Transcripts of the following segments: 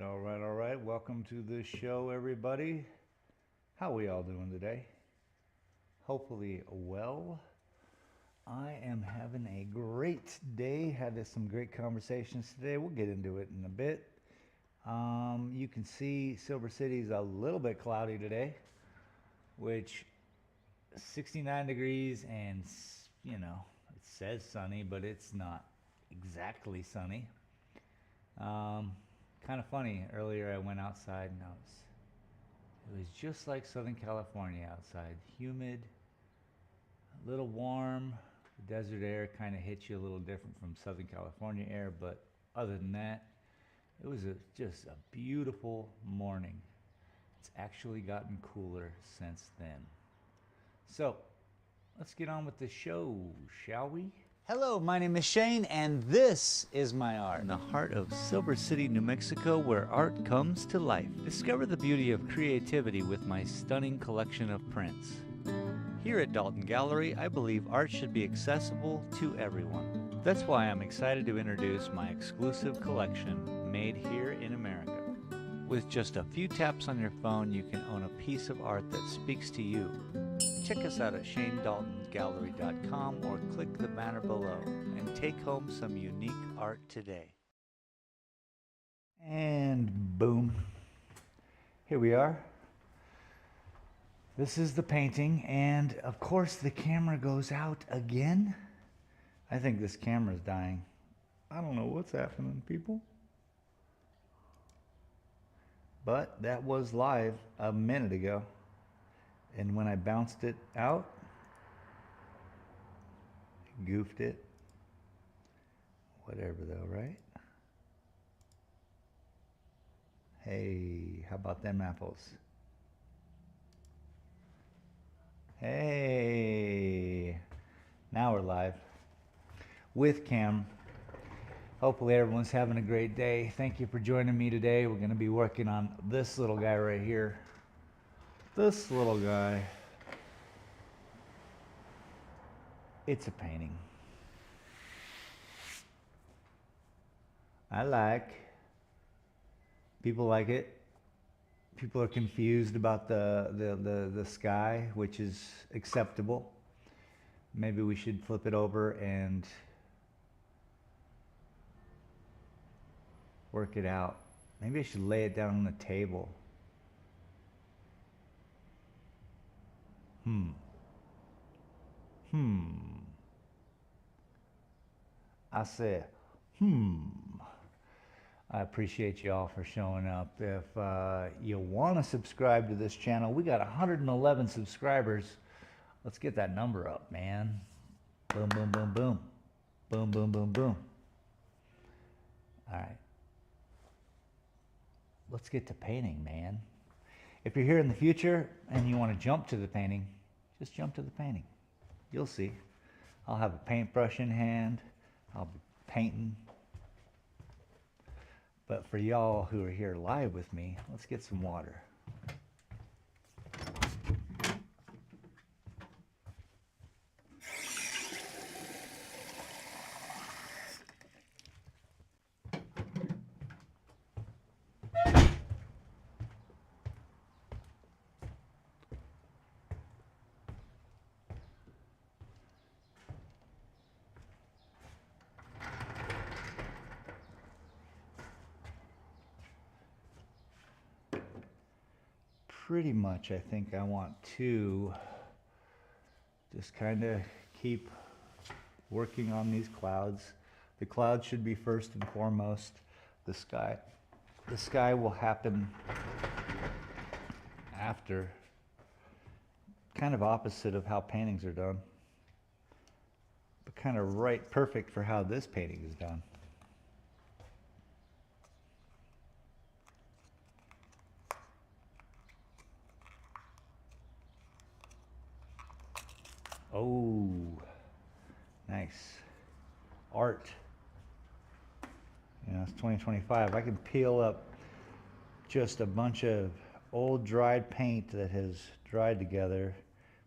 all right. Welcome to the show, everybody. How we all doing today? Hopefully well. I am having a great day. Had some great conversations today. We'll get into it in a bit. You can see Silver City's a little bit cloudy today, which 69 degrees and, it says sunny, but it's not exactly sunny. Kind of funny. Earlier I went outside and it was just like Southern California outside. Humid, a little warm. The desert air kind of hits you a little different from Southern California air, but other than that, it was just a beautiful morning. It's actually gotten cooler since then. So, let's get on with the show, shall we? Hello, my name is Shane, and this is my art. In the heart of Silver City, New Mexico, where art comes to life. Discover the beauty of creativity with my stunning collection of prints. Here at Dalton Gallery, I believe art should be accessible to everyone. That's why I'm excited to introduce my exclusive collection, made here in America. With just a few taps on your phone, you can own a piece of art that speaks to you. Check us out at shanedaltongallery.com or click the banner below and take home some unique art today. And boom, here we are. This is the painting, and of course the camera goes out again. I think this camera's dying. I don't know what's happening, people. But that was live a minute ago. And when I bounced it out, goofed it. Whatever though, right? Hey, how about them apples? Hey, now we're live with Cam. Hopefully everyone's having a great day. Thank you for joining me today. We're going to be working on this little guy right here. This little guy. It's a painting. People like it. People are confused about the sky, which is acceptable. Maybe we should flip it over and work it out. Maybe I should lay it down on the table. I said, I appreciate y'all for showing up. If you want to subscribe to this channel, we got 111 subscribers. Let's get that number up, man. Boom, boom, boom, boom. Boom, boom, boom, boom. All right. Let's get to painting, man. If you're here in the future and you want to jump to the painting, just jump to the painting. You'll see. I'll have a paintbrush in hand. I'll be painting. But for y'all who are here live with me, let's get some water. Pretty much, I think I want to just kind of keep working on these clouds. The clouds should be first and foremost. The sky will happen after. Kind of opposite of how paintings are done, but kind of perfect for how this painting is done. Oh, nice. Art. It's 2025. I can peel up just a bunch of old dried paint that has dried together,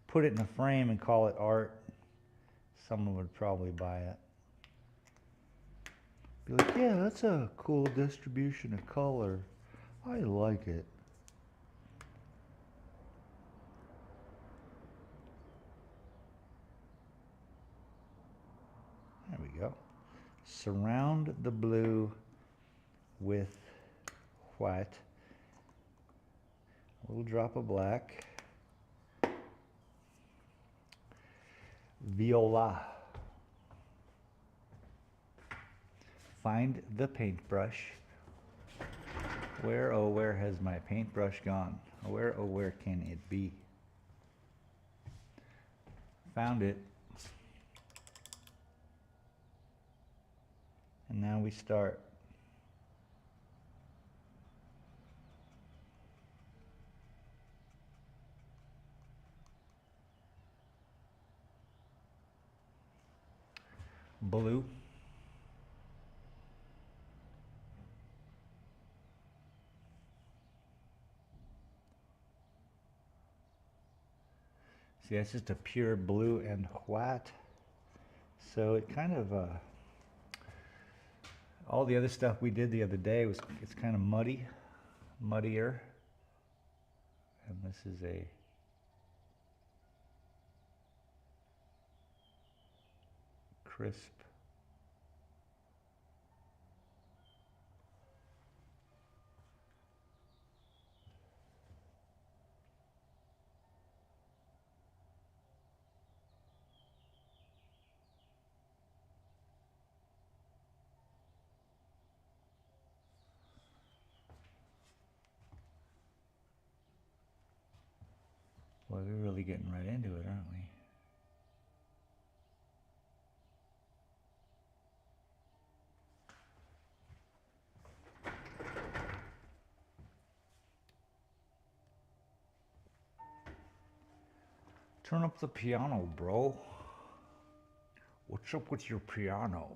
put it in a frame and call it art. Someone would probably buy it. Be like, yeah, that's a cool distribution of color. I like it. There we go. Surround the blue with white. A little drop of black. Viola. Find the paintbrush. Where, oh, where has my paintbrush gone? Where, oh, where can it be? Found it. And now we start. Blue. See, that's just a pure blue and white. So it kind of, all the other stuff we did the other day it's kind of muddier. And this is a crisp. Boy, we're really getting right into it, aren't we? Turn up the piano, bro. What's up with your piano?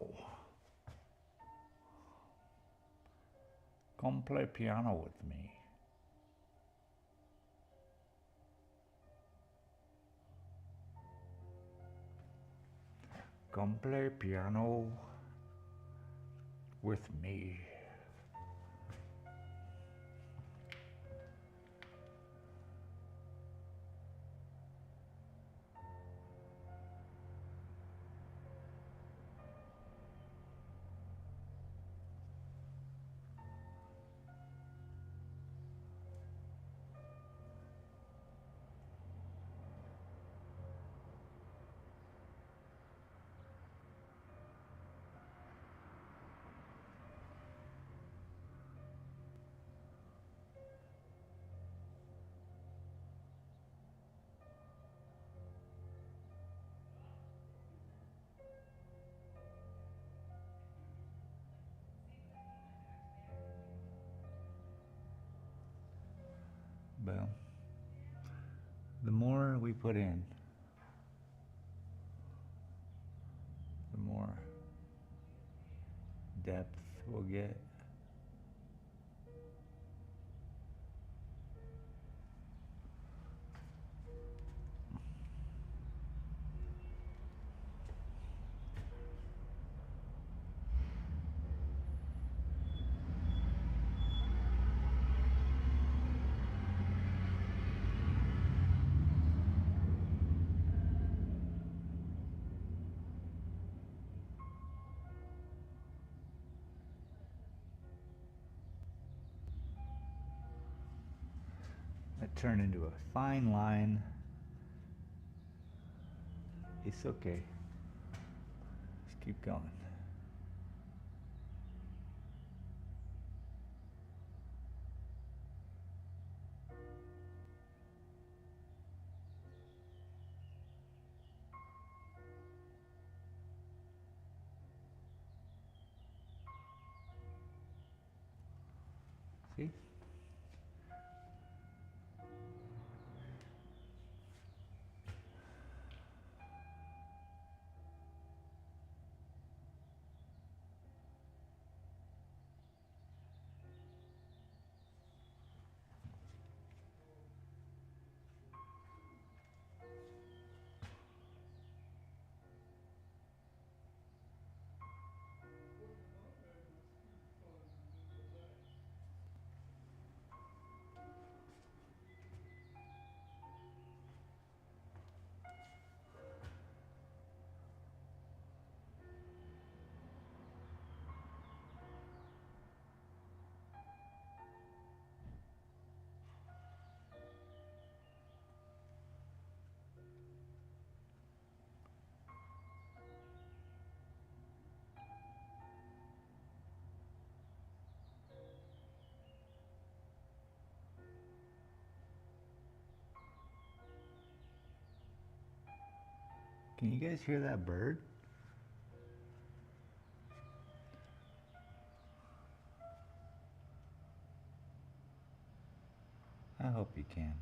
Come play piano with me. Come play piano with me. Well, the more we put in, the more depth we'll get. That turned into a fine line. It's okay. Just keep going. See? Can you guys hear that bird? I hope you can.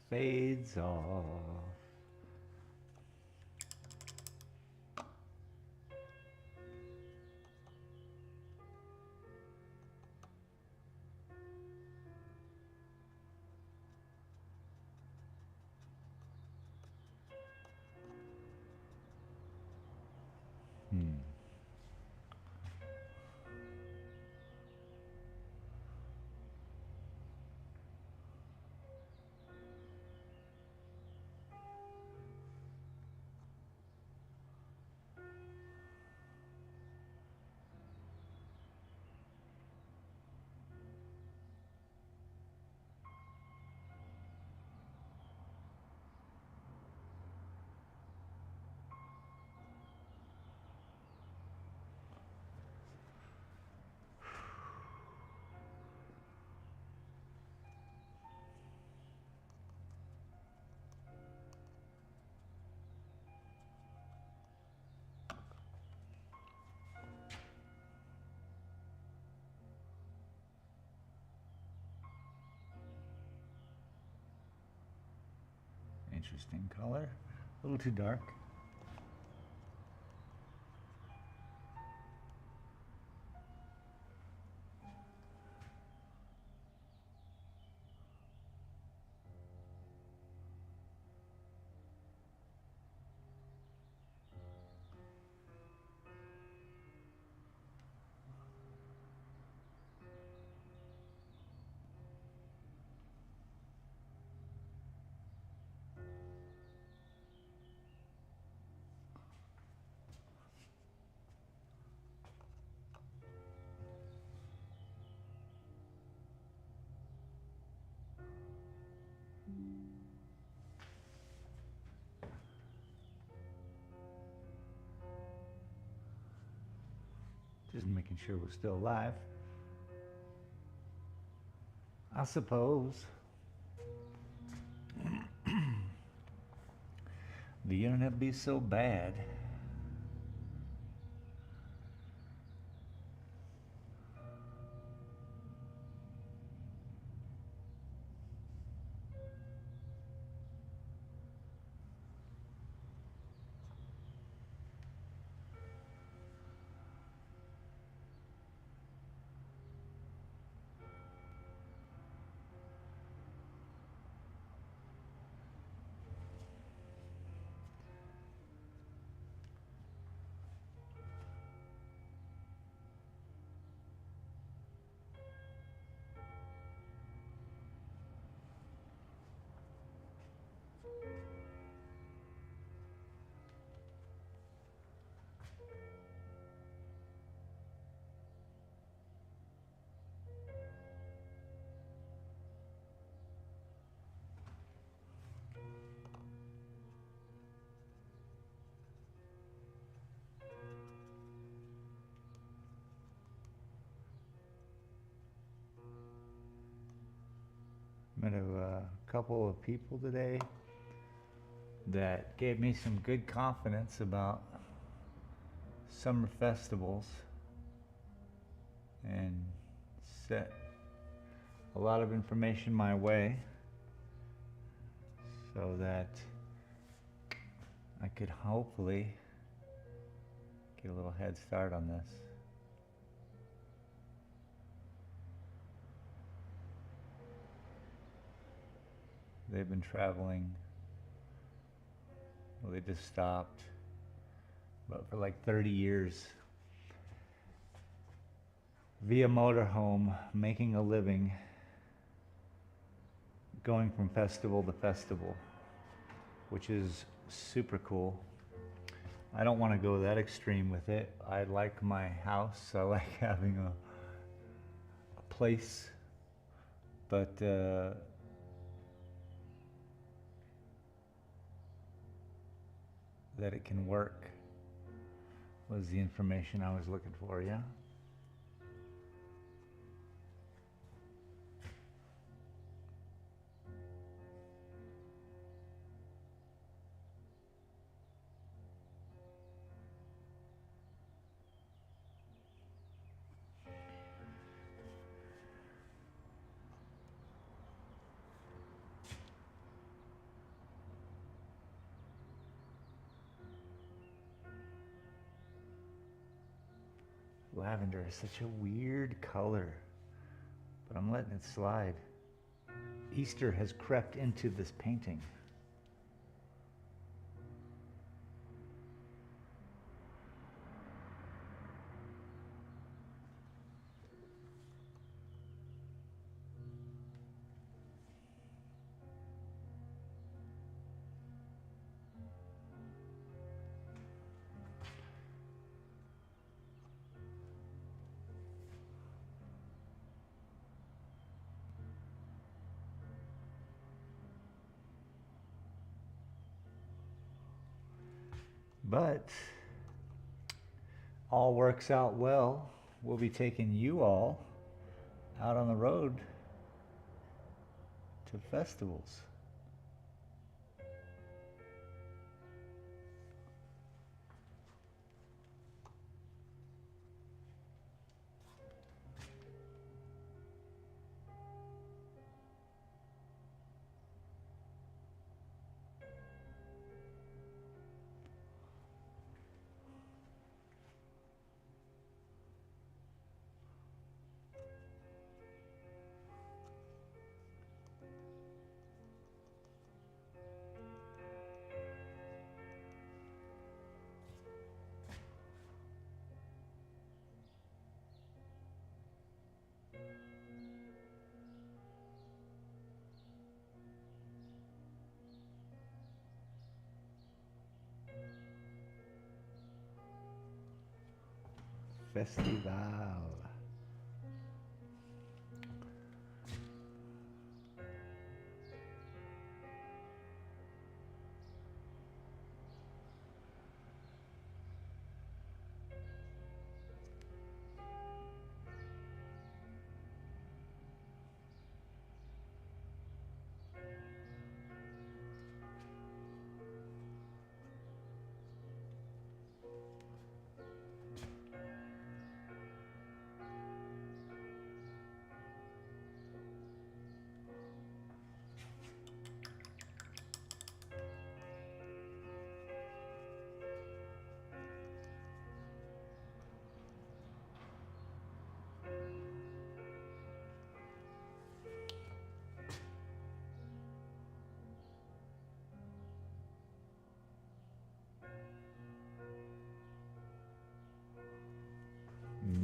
Fades off. Interesting color. A little too dark. Just making sure we're still alive. I suppose. The internet be so bad. Met a couple of people today that gave me some good confidence about summer festivals and set a lot of information my way so that I could hopefully get a little head start on this. They've been traveling, well, they just stopped, but for like 30 years, via motorhome, making a living, going from festival to festival, which is super cool. I don't want to go that extreme with it. I like my house. I like having a place, but that it can work was the information I was looking for, yeah? Lavender is such a weird color, but I'm letting it slide. Easter has crept into this painting. But all works out well. We'll be taking you all out on the road to festivals. Festival.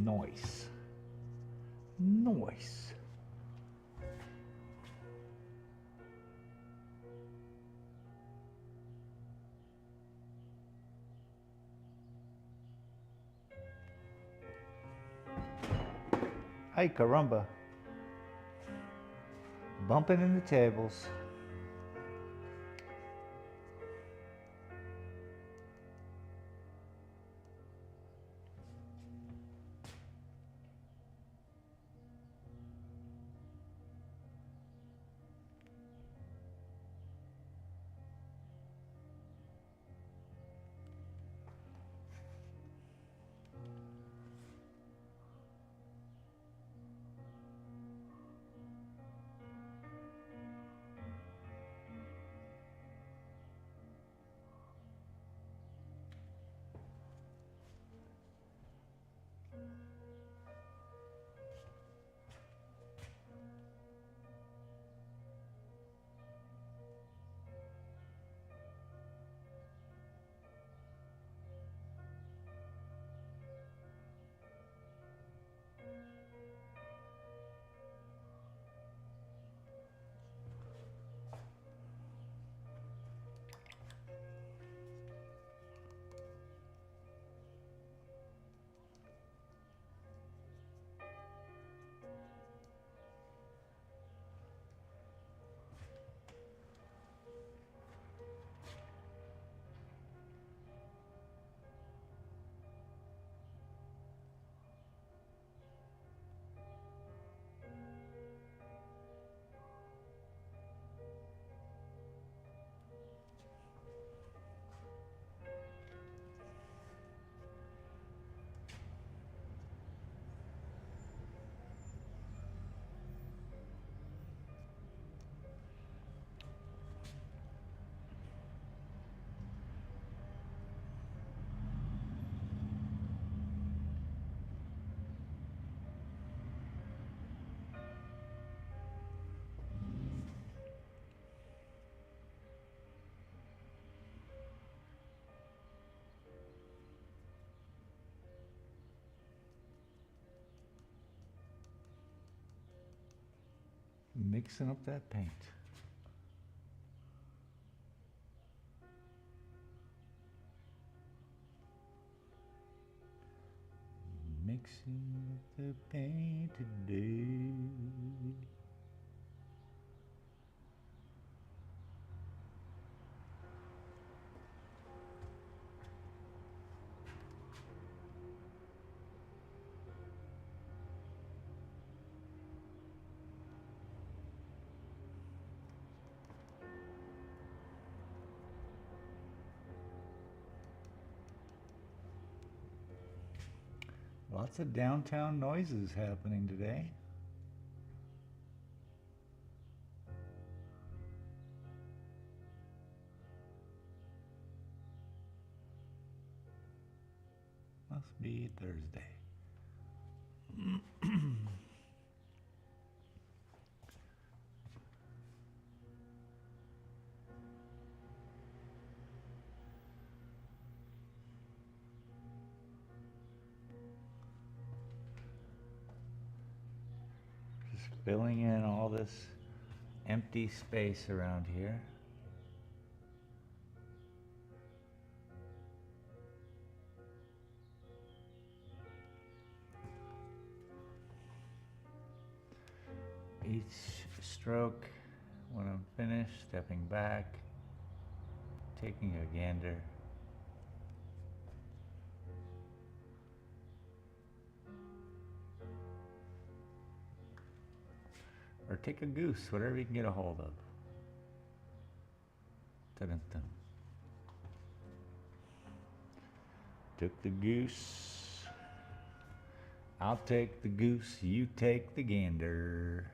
Nice. Nice. Ay caramba. Bumping into tables. Mixing up that paint. Mixing up the paint today. Lots of downtown noises happening today. Must be Thursday. Just filling in all this empty space around here. Each stroke, when I'm finished, stepping back, taking a gander. Or take a goose, whatever you can get a hold of. Dun-dun-dun. Took the goose. I'll take the goose, you take the gander.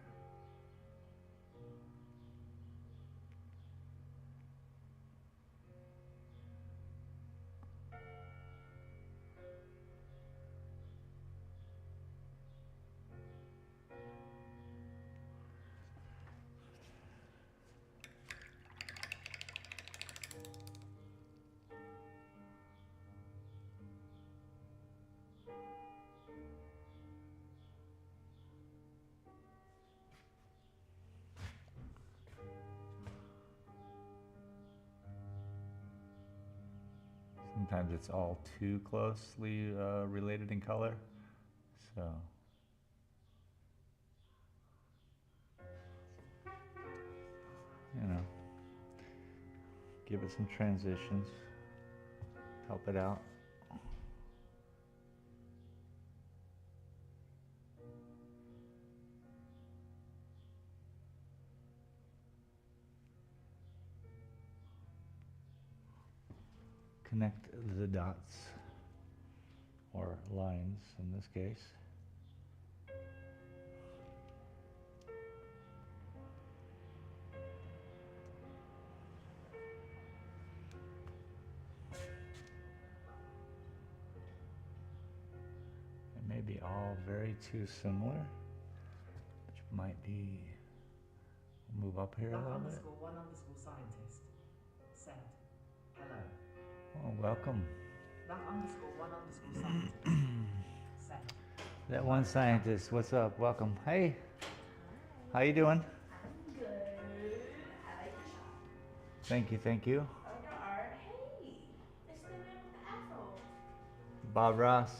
Sometimes it's all too closely related in color, so you know, give it some transitions, help it out. Connect the dots, or lines in this case. It may be all very too similar, which might be, move up here a little bit. _1_scientist said, hello. Oh, welcome. That _1_scientist said. That one scientist, what's up? Welcome. Hey, how you doing? I'm good. I like your shop. Thank you, thank you. I like your art. Hey, it's the man with the afro. Bob Ross.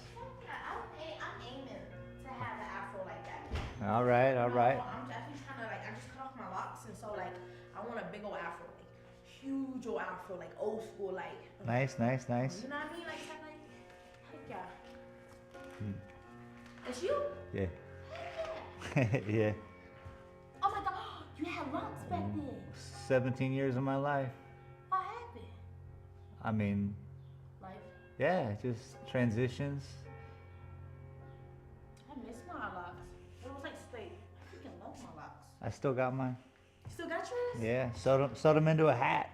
I'm aiming to have an afro like that. All right, all right. No, I'm actually trying to I just cut off my locks, and so I want a big old afro, huge old afro, old school, Nice, nice, nice. You know what I mean? Heck yeah. Hmm. It's you? Yeah. Heck yeah. Yeah. Oh my God, you had locks back then. 17 years of my life. What happened? I mean, Life. yeah, just transitions. I miss my locks. It was straight. I freaking love my locks. I still got mine. You still got yours? Yeah, sewed them into a hat.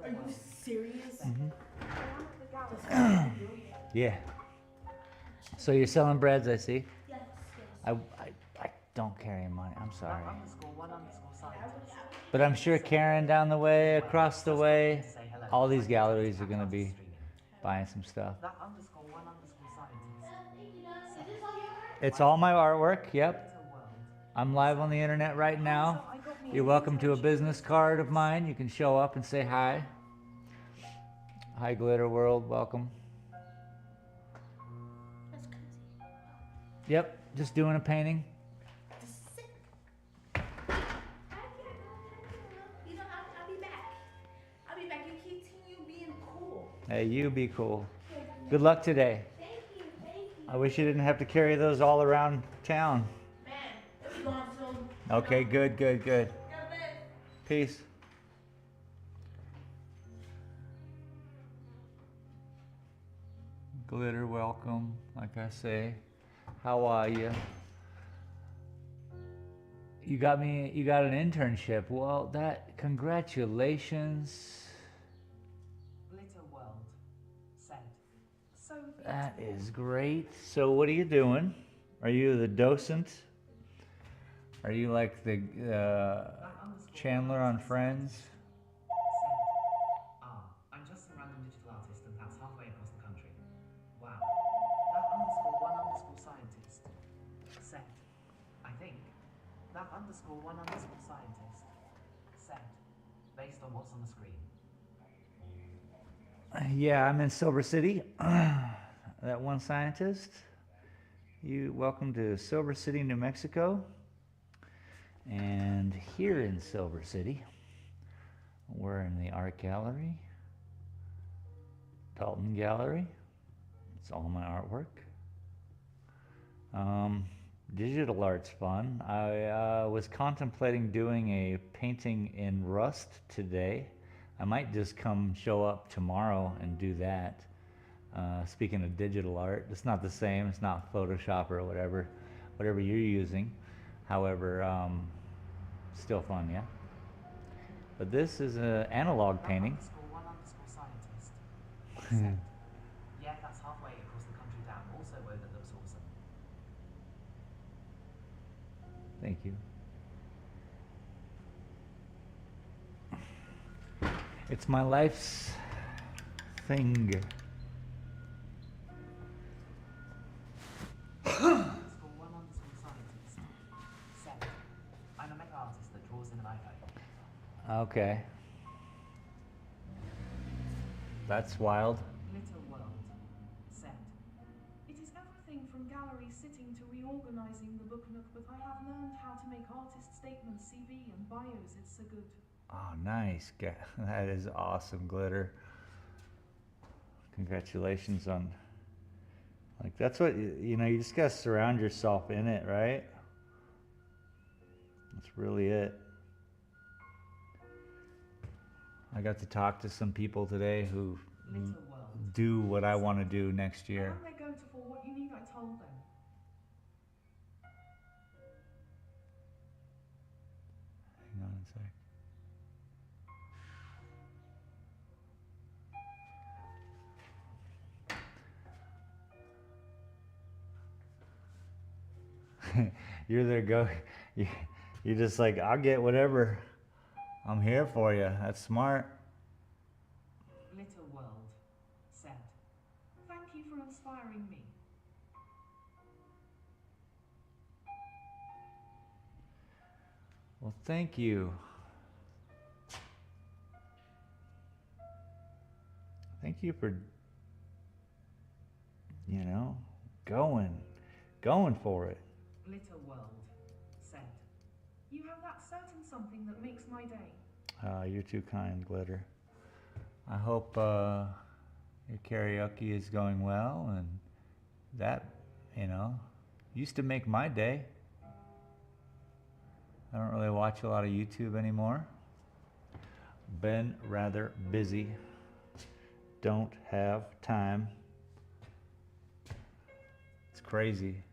Are you serious? Yeah. So you're selling breads, I see. Yes, I don't carry money. I'm sorry. _1_scientist. But I'm sure Karen down the way, across the way, all these galleries are going to be buying some stuff. That _1_scientist said, It's all my artwork, yep. "Better world." I'm live on the internet right now. So I got You're welcome to a business card of mine. You can show up and say hi. Hi, Glitter World. Welcome. That's crazy. Yep, just doing a painting. Just sit. You know, I'll be back. I'll be back. You continue being cool. Hey, you be cool. Good luck today. Thank you. I wish you didn't have to carry those all around town. Man, it'll be gone soon. Okay, good. God bless. Peace. Glitter, welcome. Like I say, how are you? You got an internship. Well, congratulations. Glitter world. Said. So That is great. So what are you doing? Are you the docent? Are you like the Chandler on Friends? Said. I'm just some random digital artist and that's halfway across the country. Wow. That underscore one underscore scientist. Said. I think. That underscore one underscore scientist. Said. Based on what's on the screen. Yeah, I'm in Silver City. That one scientist. You welcome to Silver City, New Mexico. And here in Silver City, we're in the art gallery, Dalton Gallery. It's all my artwork. Digital art's fun. I was contemplating doing a painting in rust today. I might just come show up tomorrow and do that. Speaking of digital art, it's not the same. It's not Photoshop or whatever you're using. However, still fun, yeah. But this is an analog painting. Underscore one underscore scientist. Said. Yeah, that's halfway across the country down. Also a word that looks awesome. Thank you. It's my life's thing. Underscore one underscore scientist. Said. I'm a mega artist that draws in an iPhone. Okay. That's wild. Glitter world. Said. It is everything from gallery sitting to reorganizing the book nook, but I have learned how to make artist statements, CV and bios. It's so good. Oh, nice. That is awesome, Glitter. Congratulations on, like, that's what, you know, you just gotta surround yourself in it, right? That's really it. I got to talk to some people today who Glitter world. do what I want to do next year. And they go to for what you need, I told them. Hang on a sec. You're there, you're just like, I'll get whatever. I'm here for you. That's smart. Glitter world. Said. Thank you for inspiring me. Well, thank you. Thank you for, you know, going for it. Glitter world. Said. You have that certain something that makes my day. You're too kind, Glitter. I hope your karaoke is going well, and that, you know, used to make my day. I don't really watch a lot of YouTube anymore. Been rather busy. Don't have time. It's crazy.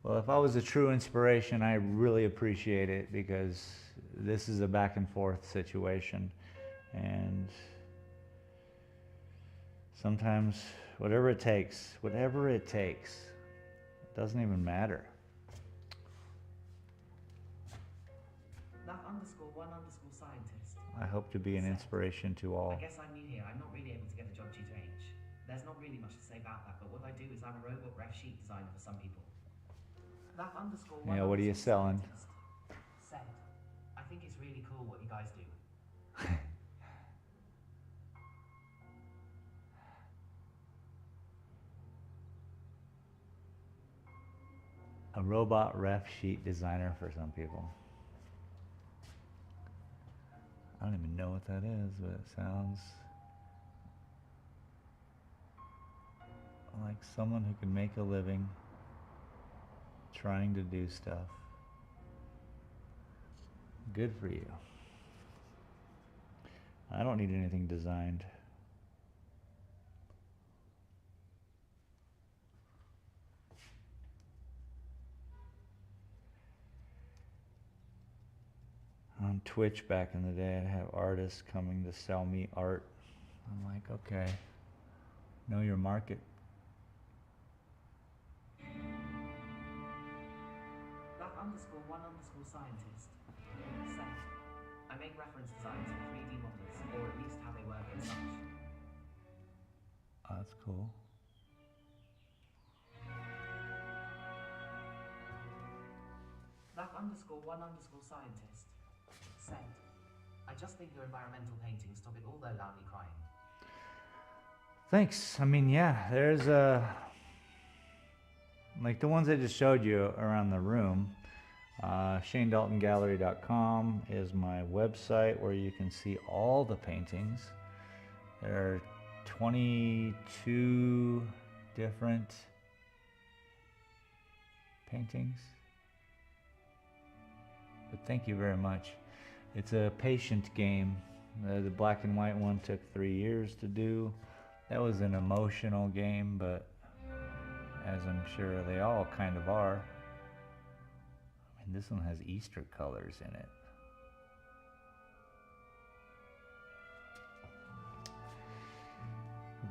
Well, if I was a true inspiration, I really appreciate it, because this is a back and forth situation. And sometimes whatever it takes, it doesn't even matter. That underscore one underscore scientist. I hope to be an inspiration to all. I guess I'm new here. I'm not really able to get a job due to age. There's not really much to say about that, but what I do is I'm a robot ref sheet designer for some people. That underscore one Yeah, what are you underscore selling? scientist said, I think it's really cool what you guys do. A robot ref sheet designer for some people. I don't even know what that is, but it sounds like someone who can make a living trying to do stuff. Good for you. I don't need anything designed. On Twitch back in the day, I'd have artists coming to sell me art. I'm like, okay, know your market. That underscore one underscore scientist said, I make reference designs for 3D models, or at least how they work and such. Oh, that's cool. That underscore one underscore scientist said, I just think your environmental paintings top it all though loudly crying. Thanks. I mean, yeah, there's like the ones I just showed you around the room. ShaneDaltonGallery.com is my website where you can see all the paintings. There are 22 different paintings. But thank you very much. It's a patient game. The black and white one took 3 years to do. That was an emotional game, but as I'm sure they all kind of are. I mean, this one has Easter colors in it.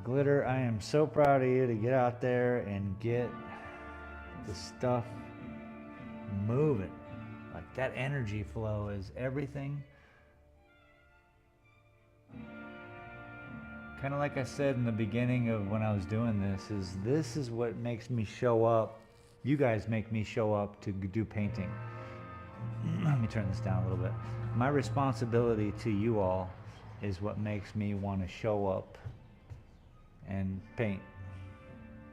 Glitter, I am so proud of you to get out there and get the stuff moving. Like that energy flow is everything. Kind of like I said in the beginning of when I was doing this is what makes me show up. You guys make me show up to do painting. Let me turn this down a little bit. My responsibility to you all is what makes me want to show up and paint,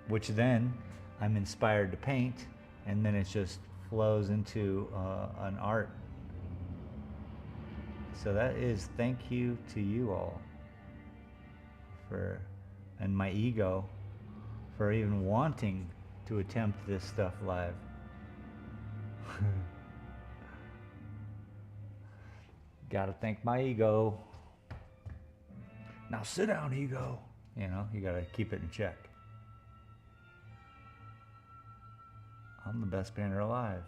which then I'm inspired to paint, and then it just flows into an art. So that is thank you to you all for, and my ego for even wanting to attempt this stuff live. Gotta thank my ego. Now sit down, ego. You know, you gotta keep it in check. I'm the best painter alive.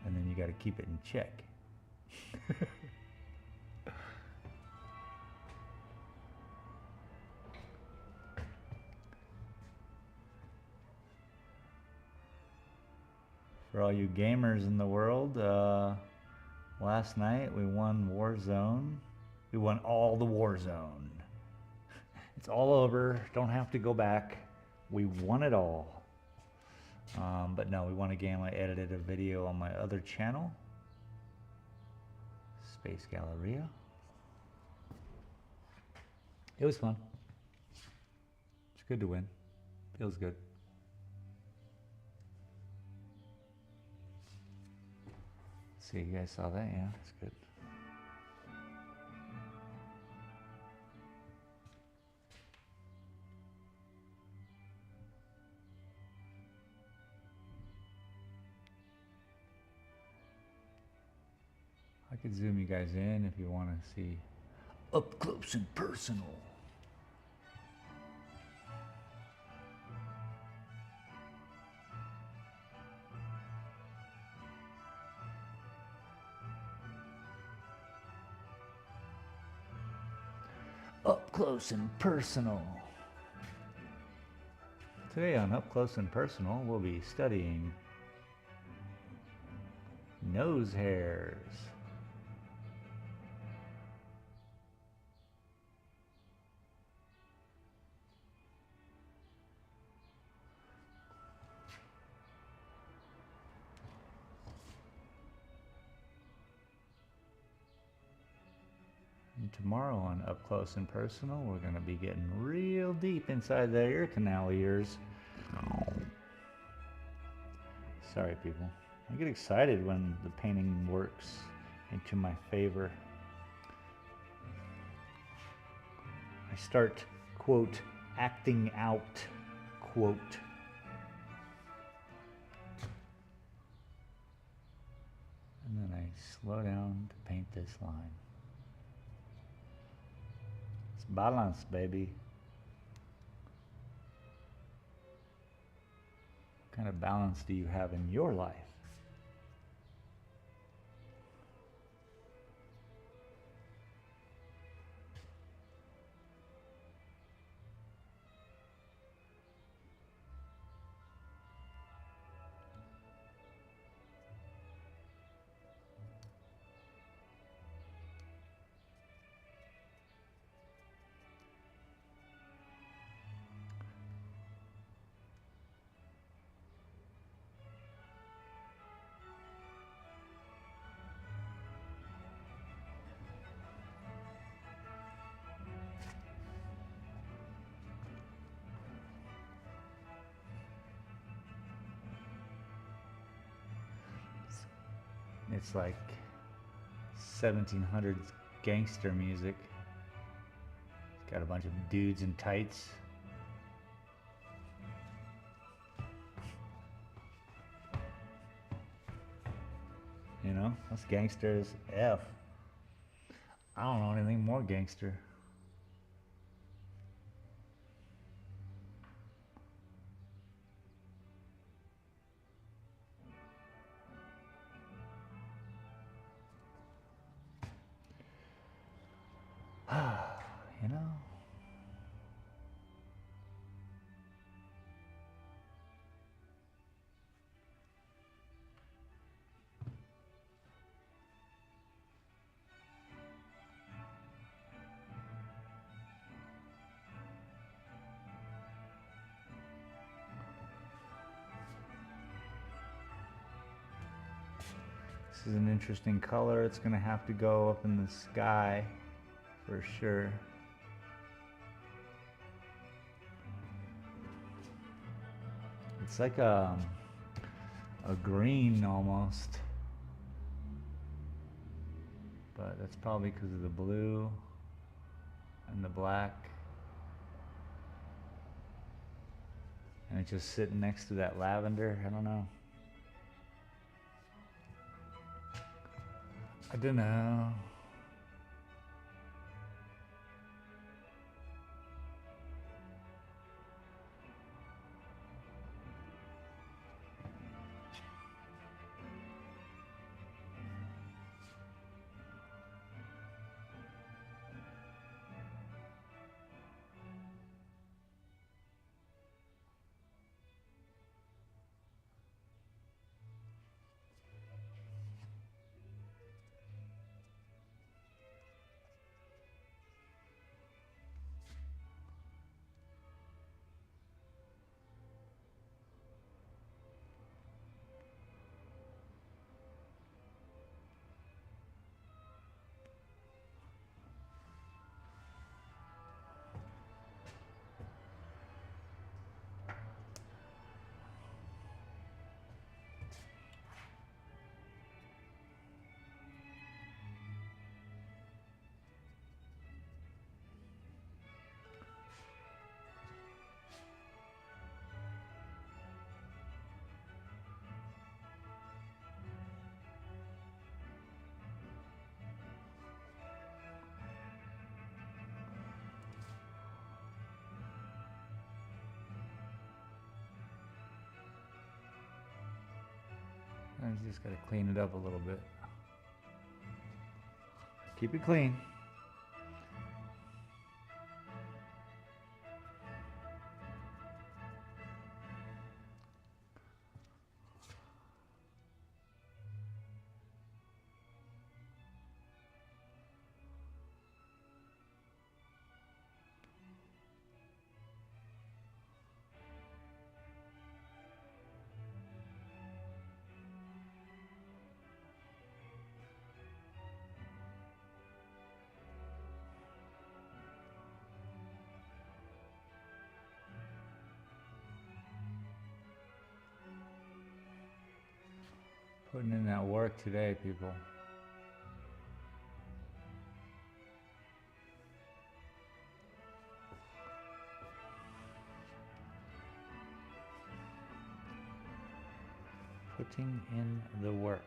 And then you gotta keep it in check. For all you gamers in the world, last night we won Warzone. We won all the Warzone. It's all over. Don't have to go back. We won it all. But no, we won a game. I edited a video on my other channel, Space Galleria. It was fun. It's good to win. Feels good. See, you guys saw that? Yeah, it's good. I could zoom you guys in if you want to see up close and personal. Up close and personal. Today on Up Close and Personal, we'll be studying nose hairs. And tomorrow on Up Close and Personal, we're going to be getting real deep inside that ear canal of yours. Sorry, people. I get excited when the painting works into my favor. I start, quote, acting out, quote. And then I slow down to paint this line. It's balance, baby. What kind of balance do you have in your life? It's like 1700s gangster music. It's got a bunch of dudes in tights. You know, that's gangster as F. I don't know anything more gangster. You know? This is an interesting color. It's gonna have to go up in the sky for sure. It's like a green almost, but that's probably because of the blue and the black, and it's just sitting next to that lavender. I don't know. I don't know. I just gotta clean it up a little bit. Keep it clean. Putting in that work today, people. Putting in the work.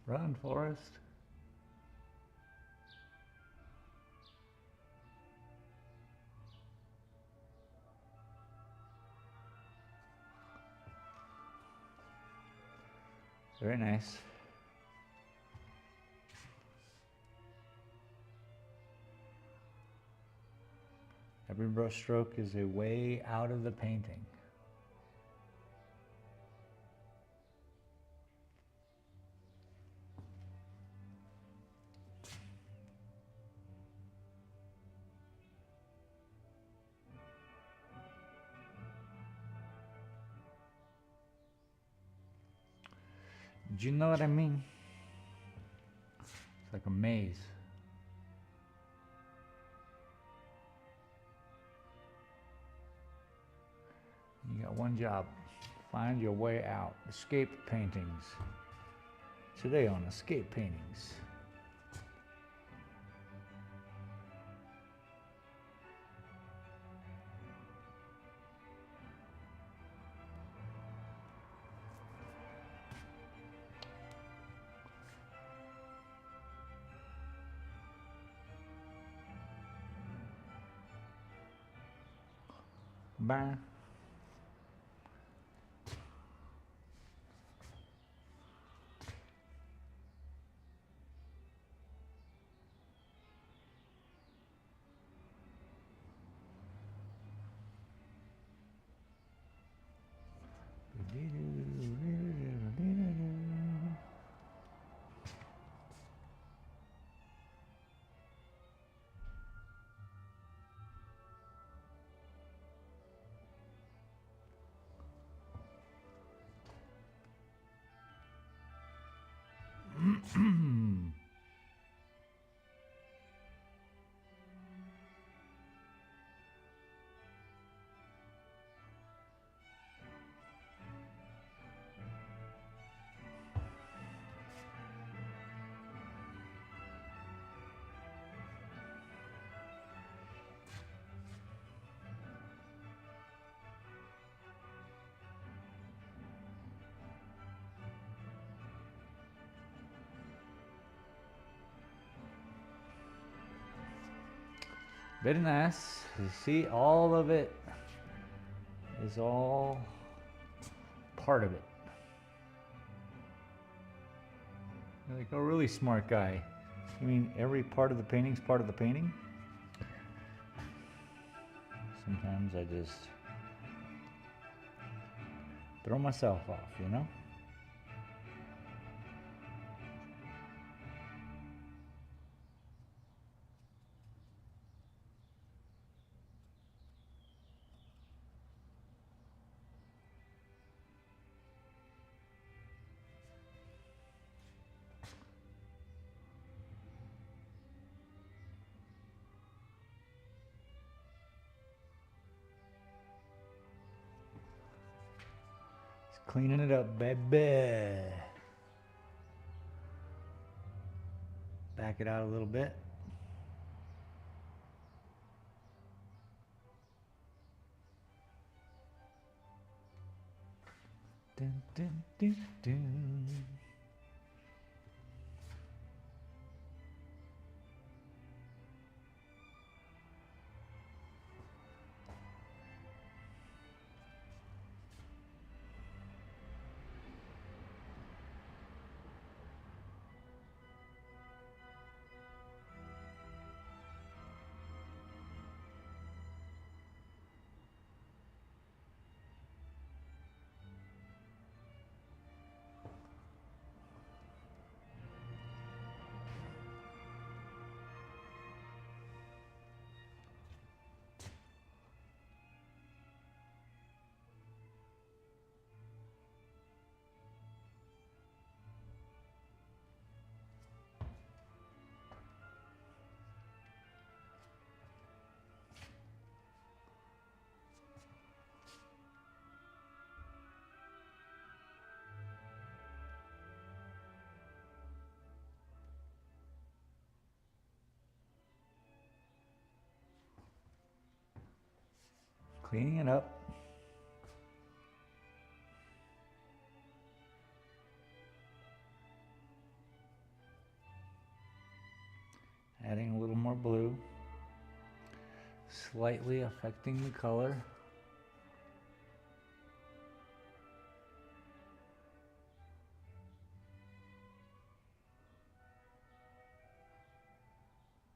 Run, Forrest. Very nice. Every brush stroke is a way out of the painting. Do you know what I mean? It's like a maze. You got one job. Find your way out. Escape paintings. Today on Escape Paintings. Bye. Very nice. You see, all of it is all part of it. You're like a really smart guy. You mean every part of the painting's part of the painting? Sometimes I just throw myself off, you know? Cleaning it up, baby. Back it out a little bit. Dun, dun, dun, dun. Cleaning it up. Adding a little more blue. Slightly affecting the color.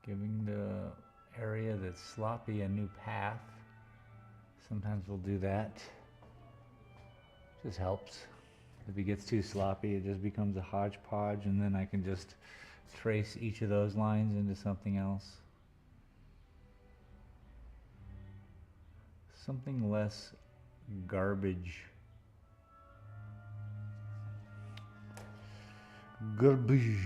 Giving the area that's sloppy a new path. Sometimes we'll do that. Just helps. If it gets too sloppy, it just becomes a hodgepodge, and then I can just trace each of those lines into something else. Something less garbage. Garbage.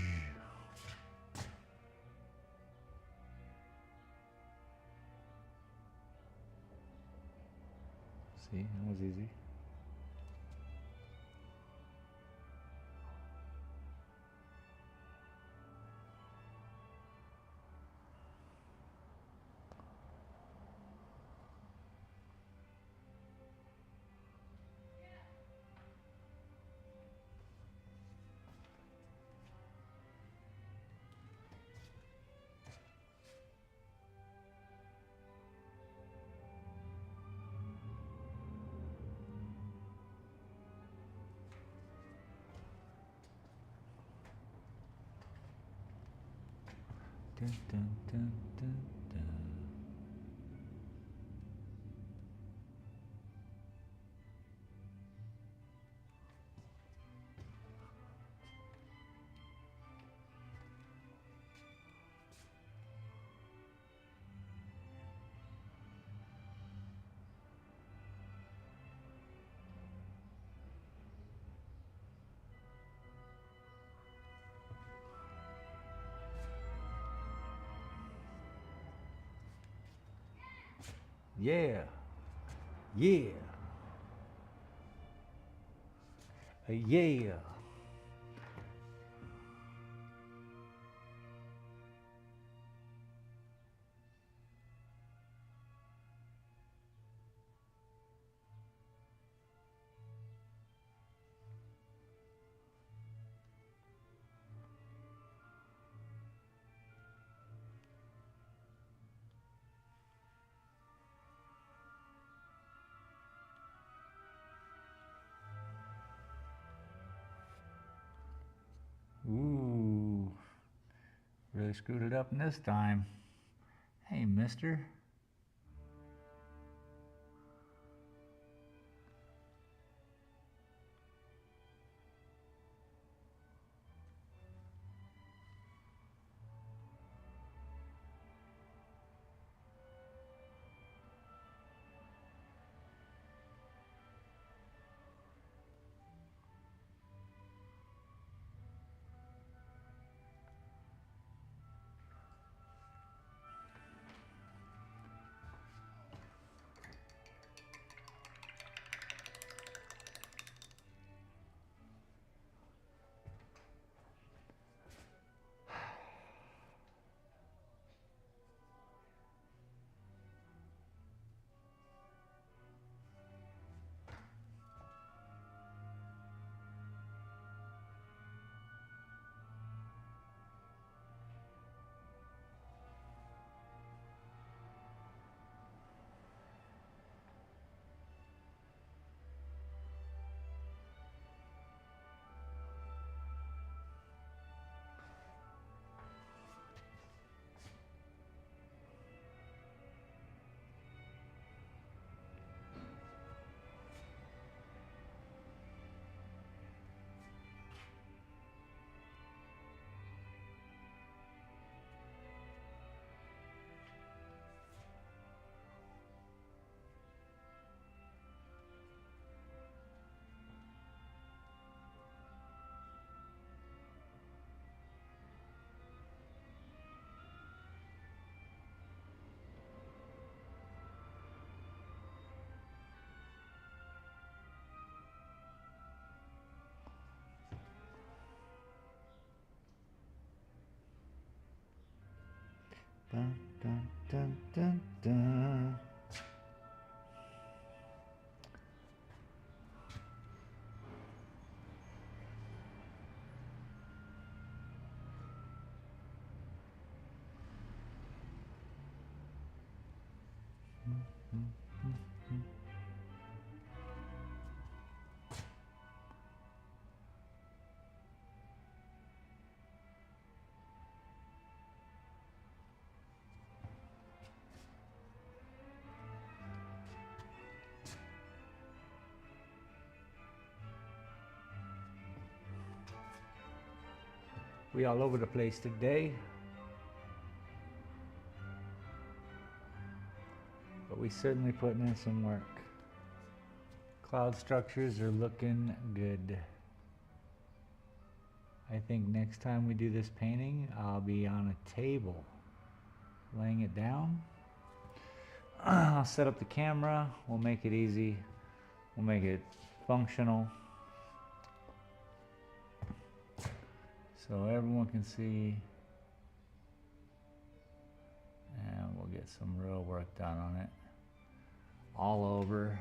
See, that was easy. Dun, dun, dun, dun, dun. Yeah. Yeah. Yeah. Ooh. Really screwed it up this time. Hey, mister. Dun, dun, dun, dun, dun. We all over the place today, but we certainly putting in some work. Cloud structures are looking good. I think next time we do this painting, I'll be on a table, laying it down. I'll set up the camera, we'll make it easy, we'll make it functional, so everyone can see, and we'll get some real work done on it, all over.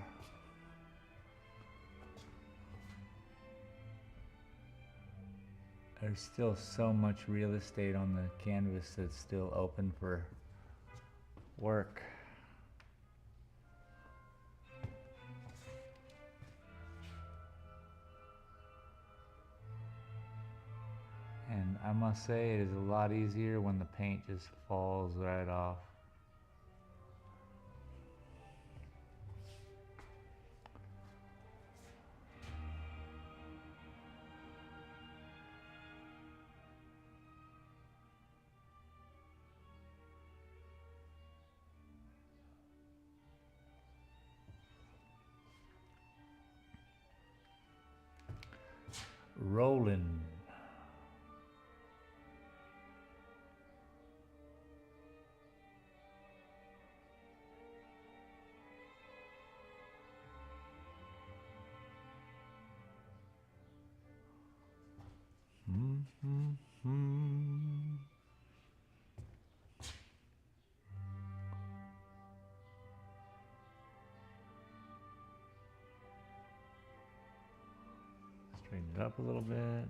There's still so much real estate on the canvas that's still open for work. And I must say, it is a lot easier when the paint just falls right off. Rolling. Straighten it up a little bit.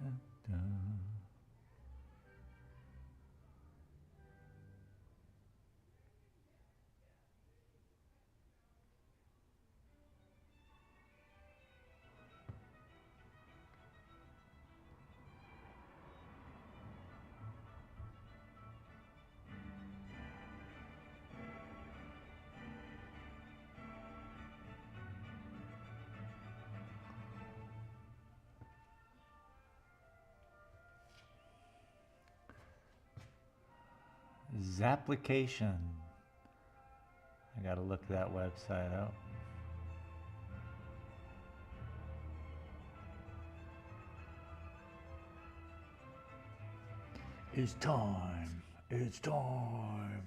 Dun, dun. Zapplication. I gotta look that website up. It's time. It's time.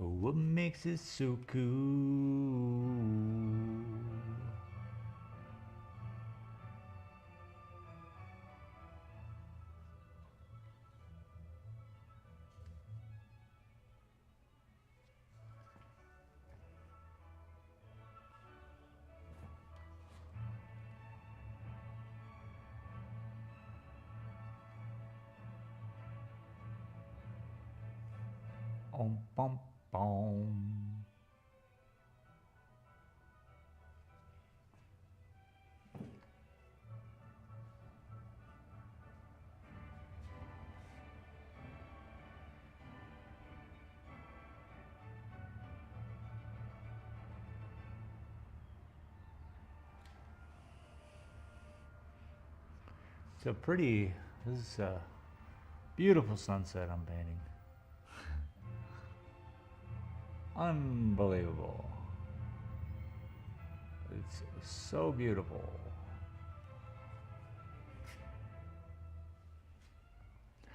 Oh, what makes it so cool? bum, bum. So pretty, this is a beautiful sunset I'm painting. Unbelievable. It's so beautiful.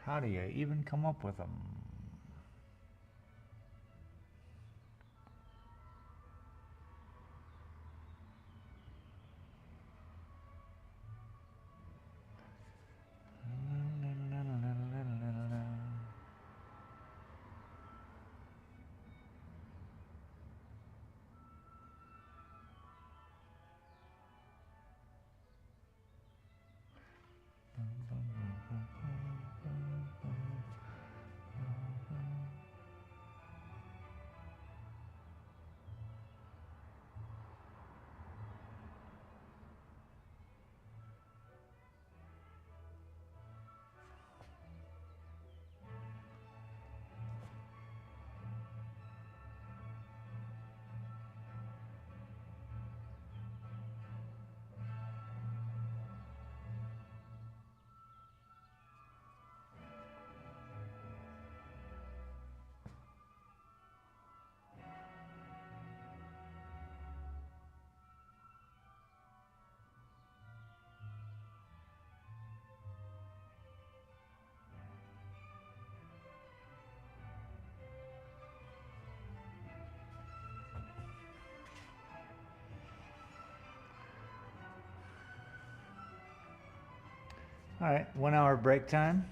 How do you even come up with them? All right, 1 hour break time.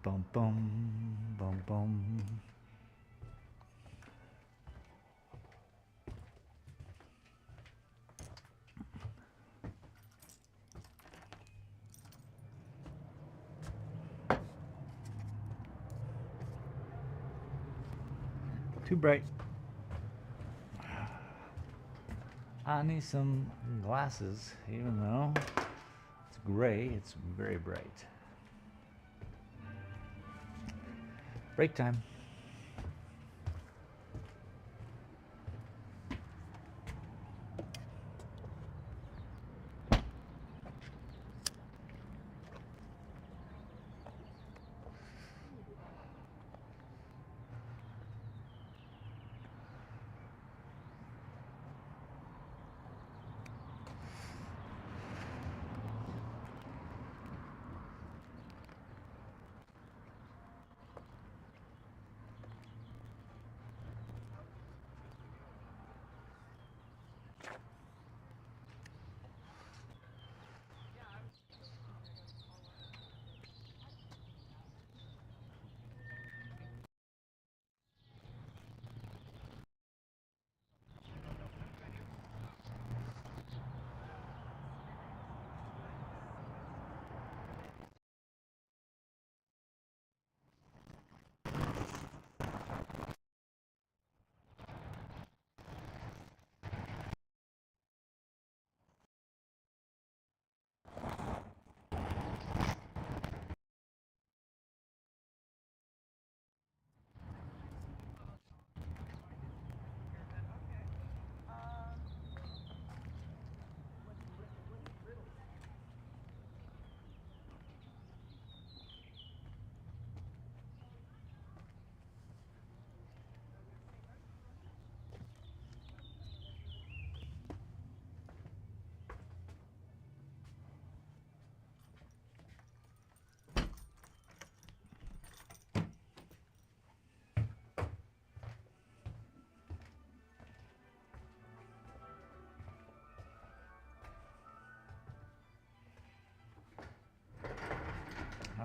Bum bum bum bum. Too bright. I need some glasses, even though it's gray, it's very bright. Break time.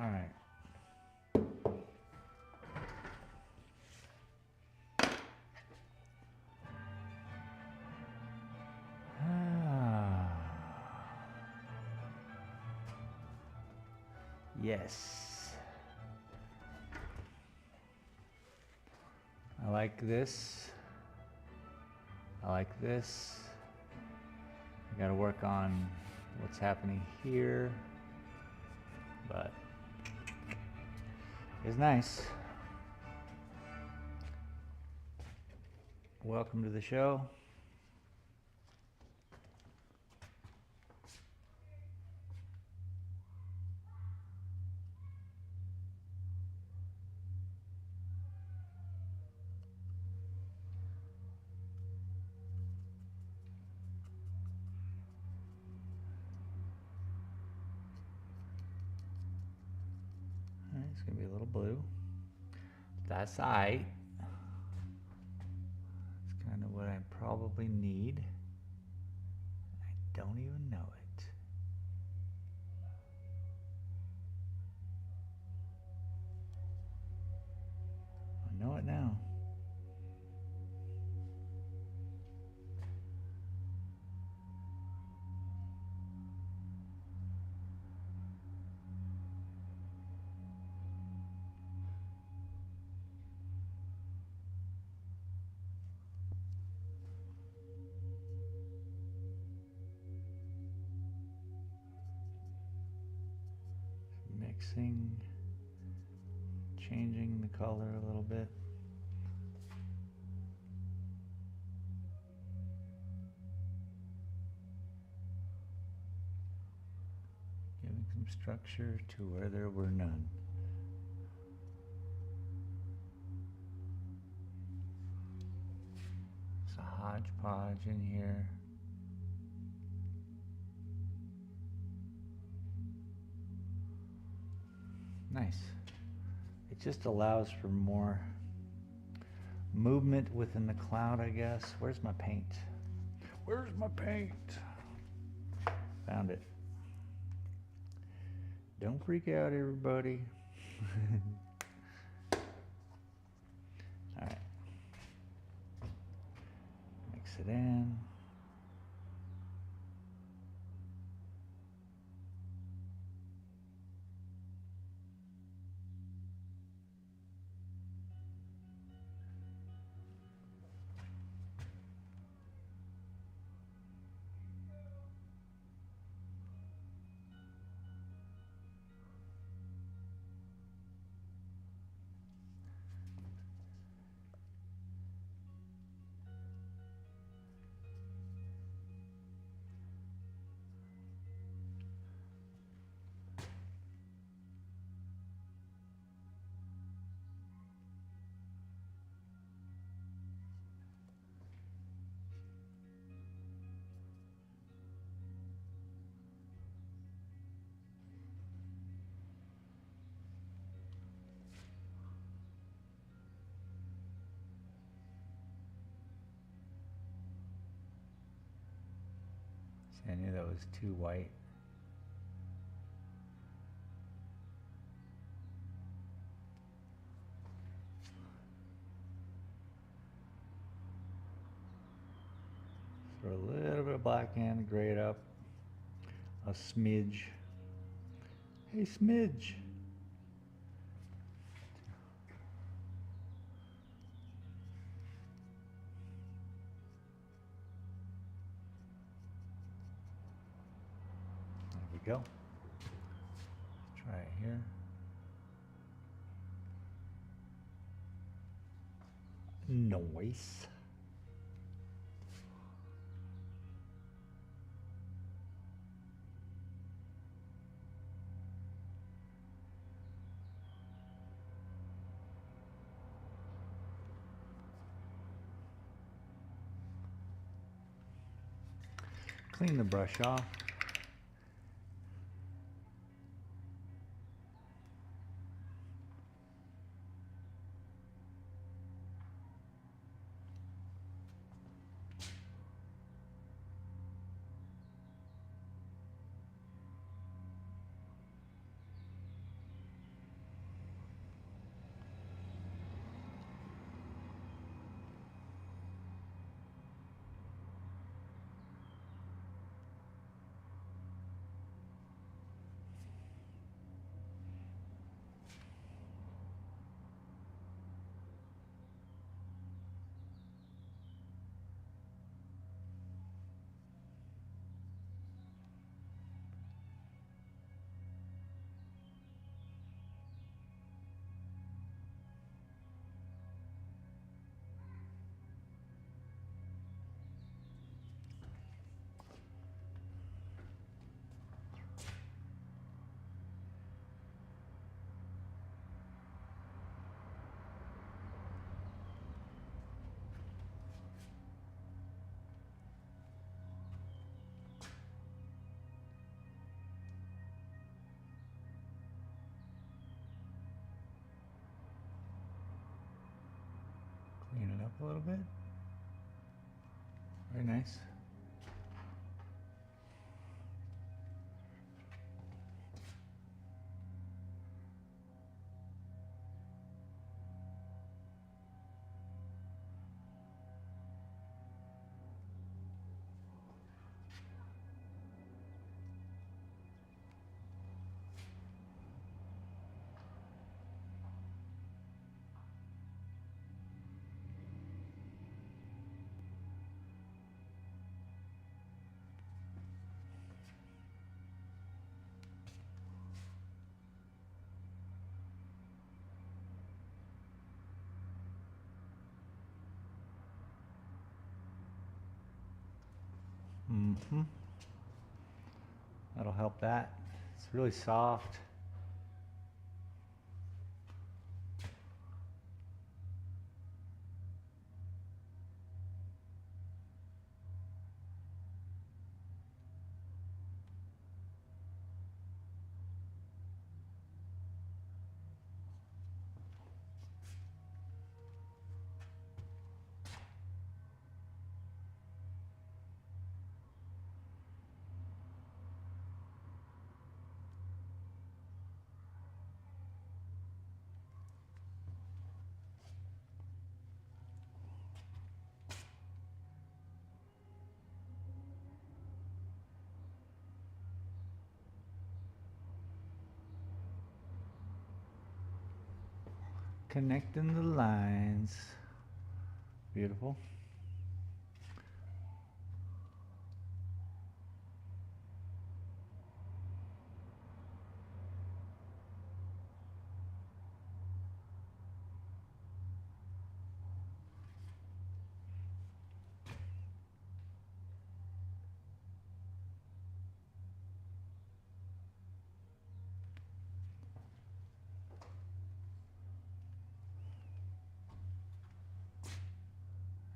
All right. Yes. I like this. I like this. I gotta work on what's happening here, but it's nice. Welcome to the show. It's gonna be a little blue. That's aight. That's kind of what I probably need. I don't even know it. I know it now. Mixing, changing the color a little bit. Giving some structure to where there were none. It's a hodgepodge in here. Nice. It just allows for more movement within the cloud, I guess. Where's my paint? Where's my paint? Found it. Don't freak out, everybody. All right. Mix it in. See, I knew that was too white. Throw a little bit of black in, grade up a smidge. Hey, smidge. There we go. Let's try it here. Nice. Clean the brush off. Up a little bit. Very nice. Mm-hmm. That'll help that. It's really soft. Connecting the lines. Beautiful.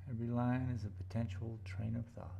Every line is a potential train of thought.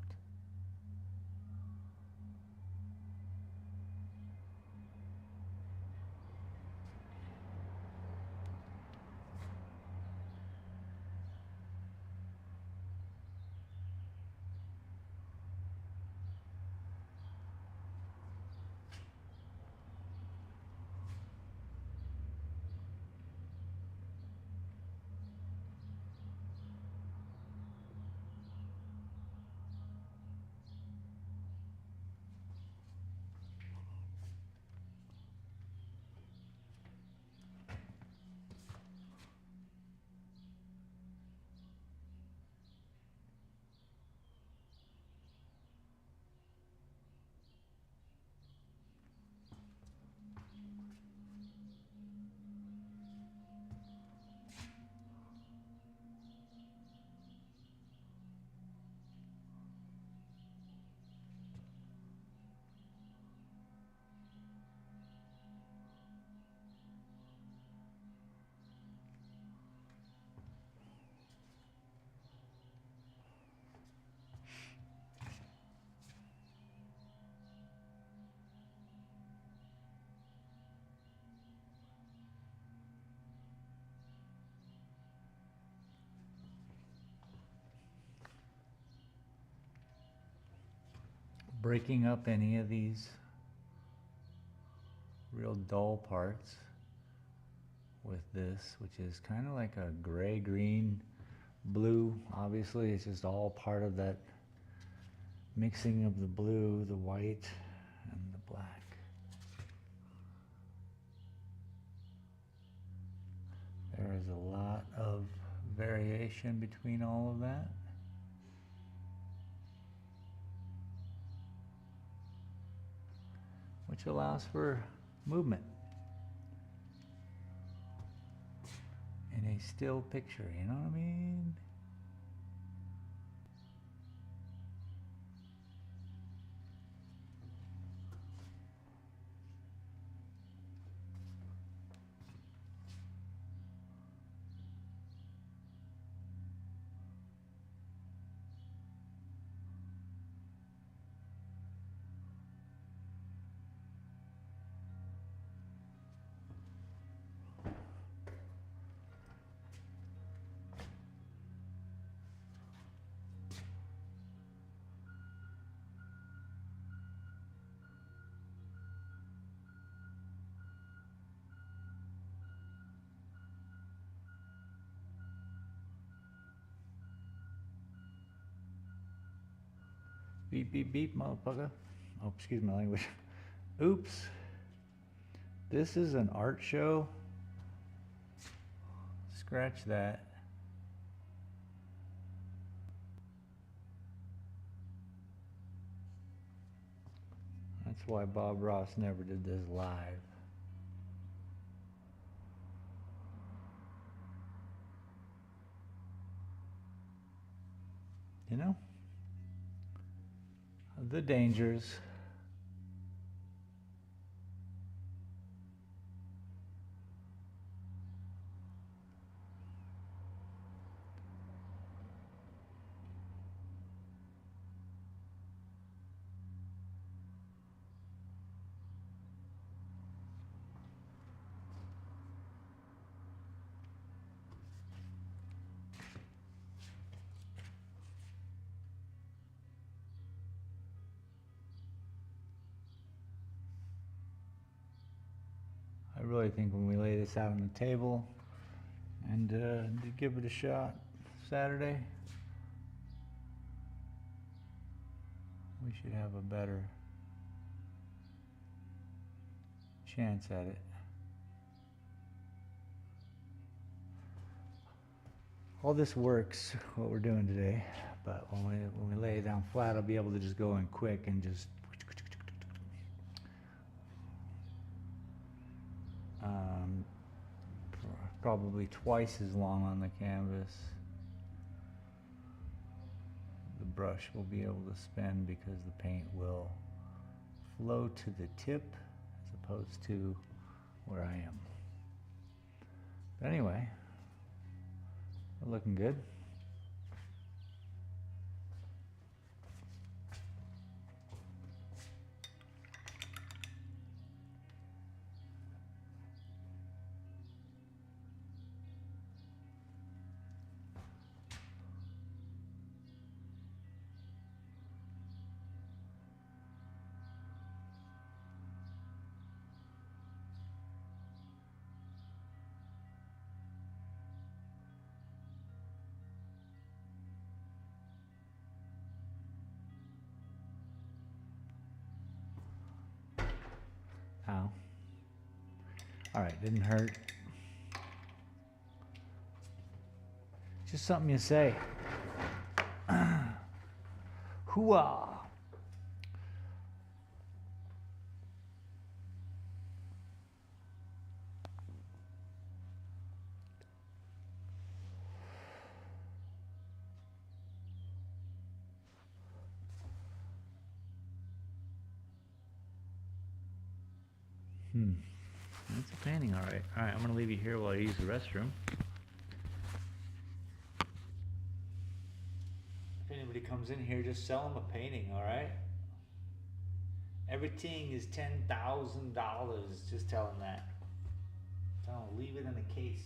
Breaking up any of these real dull parts with this, which is kind of like a gray, green, blue. Obviously, it's just all part of that mixing of the blue, the white, and the black. There is a lot of variation between all of that. Which allows for movement in a still picture, you know what I mean? Beep, beep, beep, motherfucker. Oh, excuse my language. Oops. This is an art show. Scratch that. That's why Bob Ross never did this live. You know? The dangers. I really think when we lay this out on the table and give it a shot Saturday, we should have a better chance at it. All this works, what we're doing today, but when we lay it down flat, I'll be able to just go in quick and just probably twice as long on the canvas. The brush will be able to spin because the paint will flow to the tip as opposed to where I am. But anyway, we're looking good. Ow. All right, didn't hurt. Just something you say. Hooah! That's a painting, all right. All right, I'm gonna leave you here while I use the restroom. If anybody comes in here, just sell them a painting, all right? Everything is $10,000. Just tell them that. Tell them leave it in a case.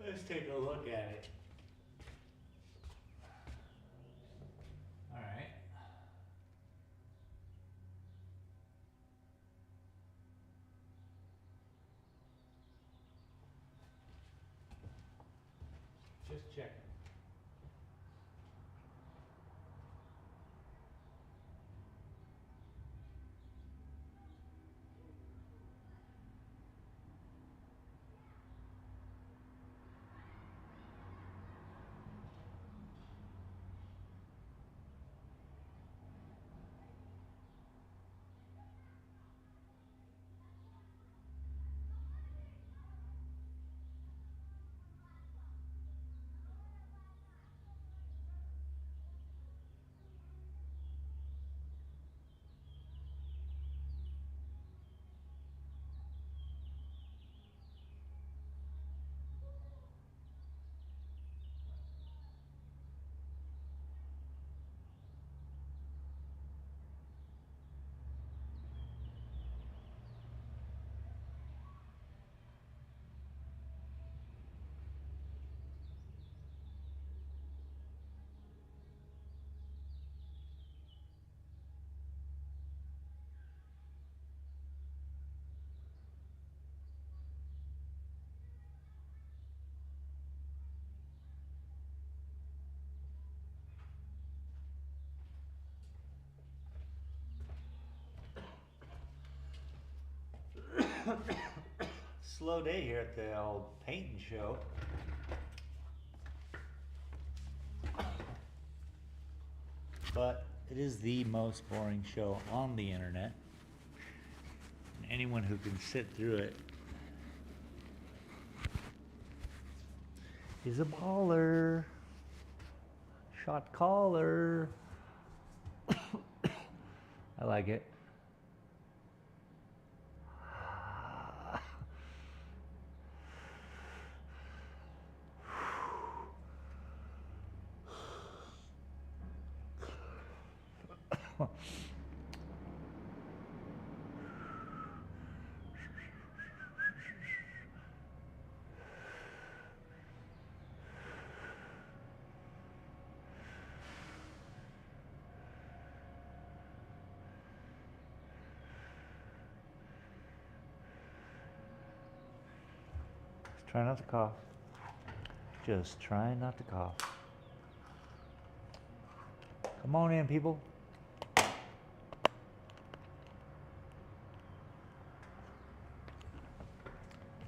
Let's take a look at it. All right. Just checking. Slow day here at the old painting show. But it is the most boring show on the internet. And anyone who can sit through it is a baller. Shot caller. I like it. Just try not to cough. Just try not to cough. Come on in, people.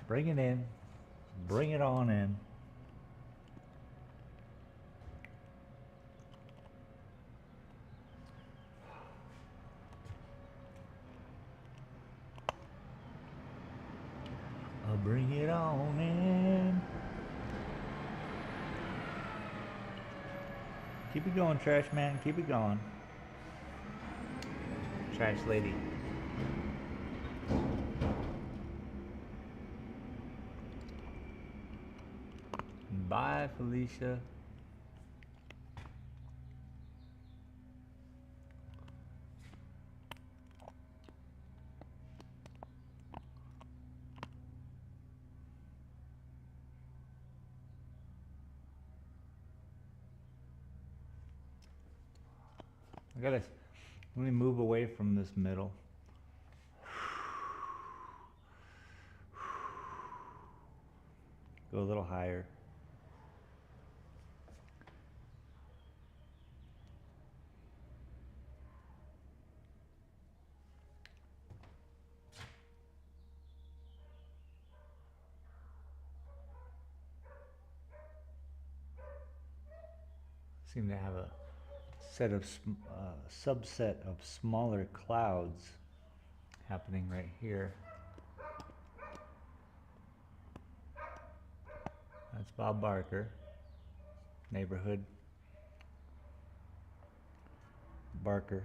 Bring it in. Bring it on in. I'll bring it on in. Keep it going, trash man. Keep it going. Trash lady. Bye, Felicia. Let me move away from this middle. Go a little higher. Seem to have a subset of smaller clouds happening right here. That's Bob Barker, neighborhood Barker,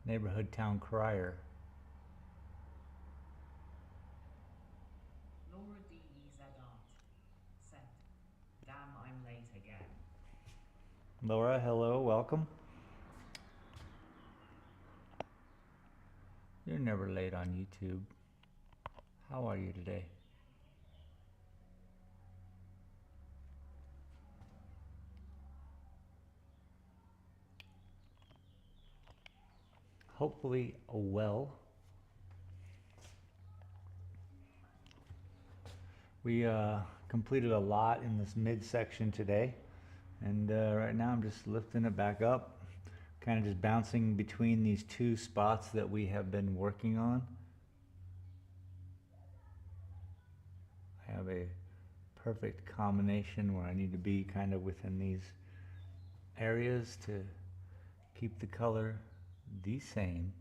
neighborhood town crier. Laura D.E.Z. Art. Sent. Damn, I'm late again. Laura, hello, welcome. You're never late on YouTube. How are you today? Hopefully well. We completed a lot in this midsection today, and right now I'm just lifting it back up, kind of just bouncing between these two spots that we have been working on. I have a perfect combination where I need to be kind of within these areas to keep the color the same.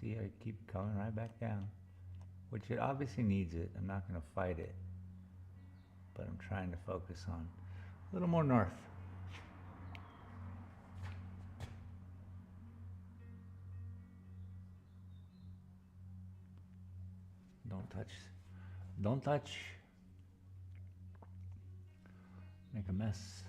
See, I keep coming right back down, which it obviously needs it. I'm not going to fight it, but I'm trying to focus on a little more north. Don't touch. Don't touch. Make a mess.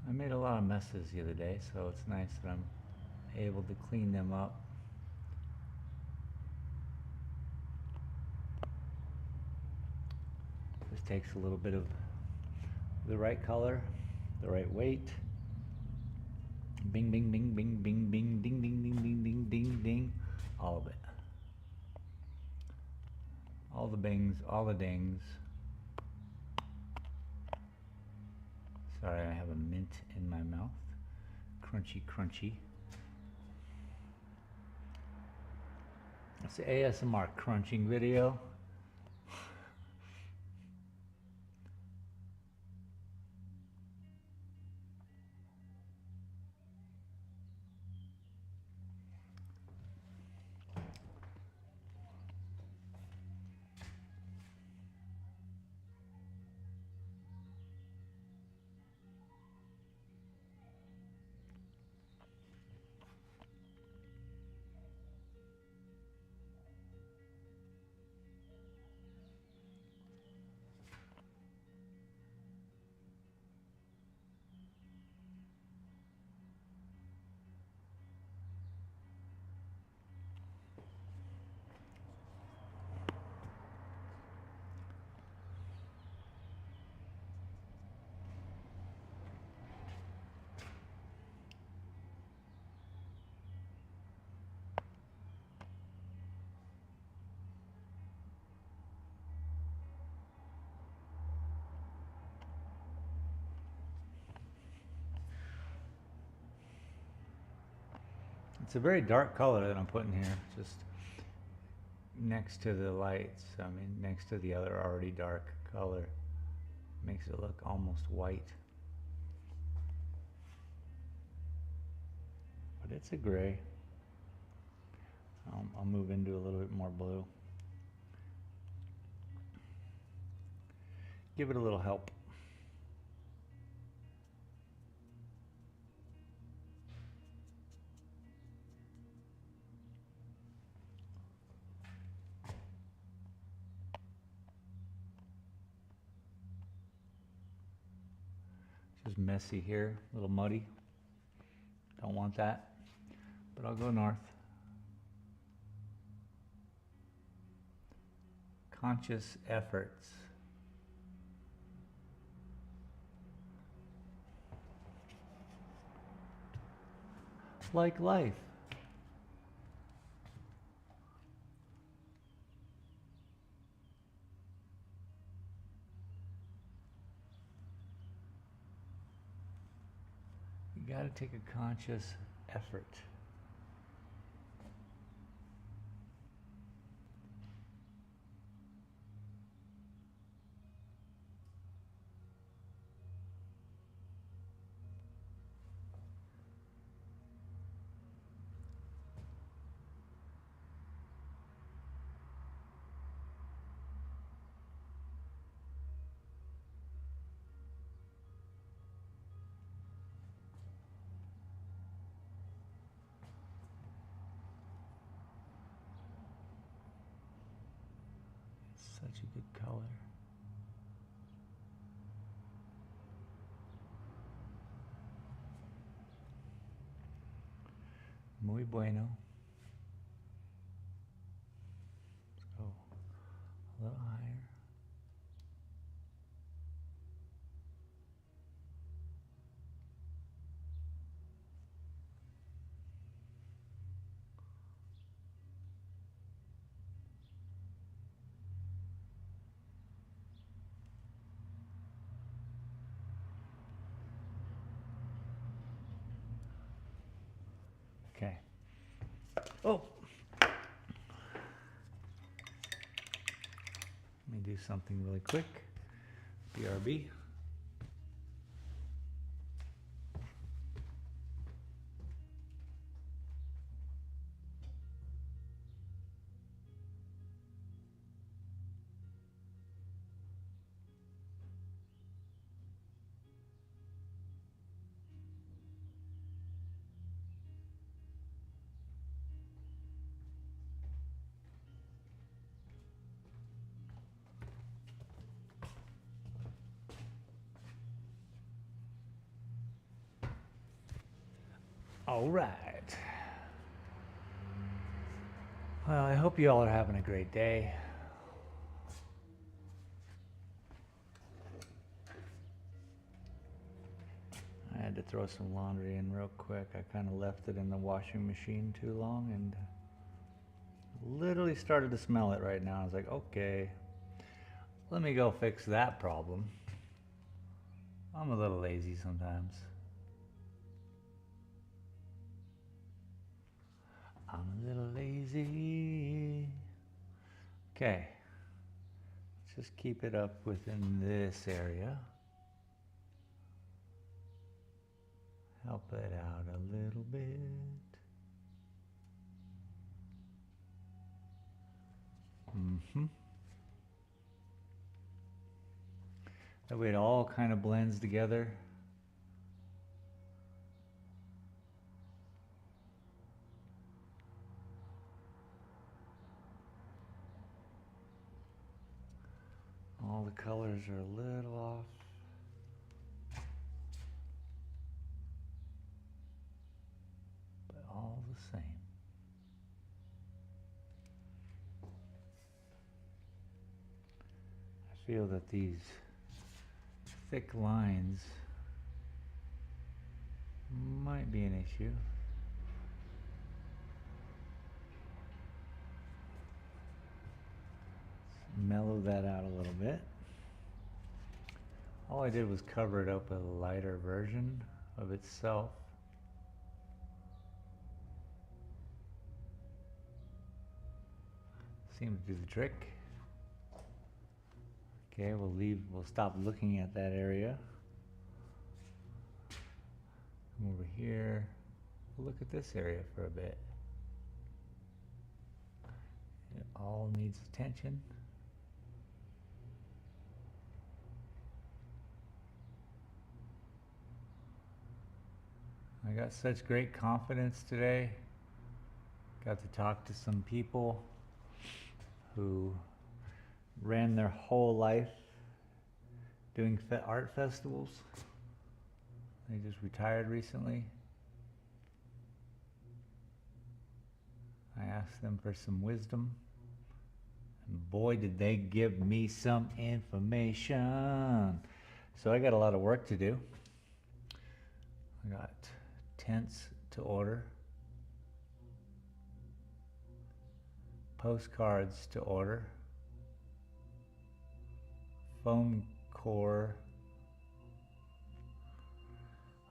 I made a lot of messes the other day, so it's nice that I'm able to clean them up. This takes a little bit of the right color, the right weight. Bing, bing, bing, bing, bing, bing, ding, ding, ding, ding, ding, ding, ding. All of it. All the bings, all the dings. Sorry, I have a mint in my mouth. Crunchy, crunchy. It's an ASMR crunching video. It's a very dark color that I'm putting here, just next to the lights. I mean, next to the other already dark color. Makes it look almost white. But it's a gray. I'll move into a little bit more blue. Give it a little help. Just messy here, a little muddy. Don't want that, but I'll go north. Conscious efforts. Like life. You gotta take a conscious effort. Such a good color. Muy bueno. Let's go a little higher. Okay. Oh! Let me do something really quick. BRB. All right. Well, I hope you all are having a great day. I had to throw some laundry in real quick. I kind of left it in the washing machine too long and literally started to smell it right now. I was like, okay, let me go fix that problem. I'm a little lazy sometimes. I'm a little lazy. Okay, let's just keep it up within this area. Help it out a little bit. That way it all kind of blends together. All the colors are a little off. But all the same. I feel that these thick lines might be an issue. Let's mellow that out a little bit. All I did was cover it up with a lighter version of itself. Seems to do the trick. Okay, we'll stop looking at that area. Come over here. We'll look at this area for a bit. It all needs attention. I got such great confidence today. Got to talk to some people who ran their whole life doing art festivals. They just retired recently. I asked them for some wisdom, and boy did they give me some information. So I got a lot of work to do. I got tents to order, postcards to order, foam core,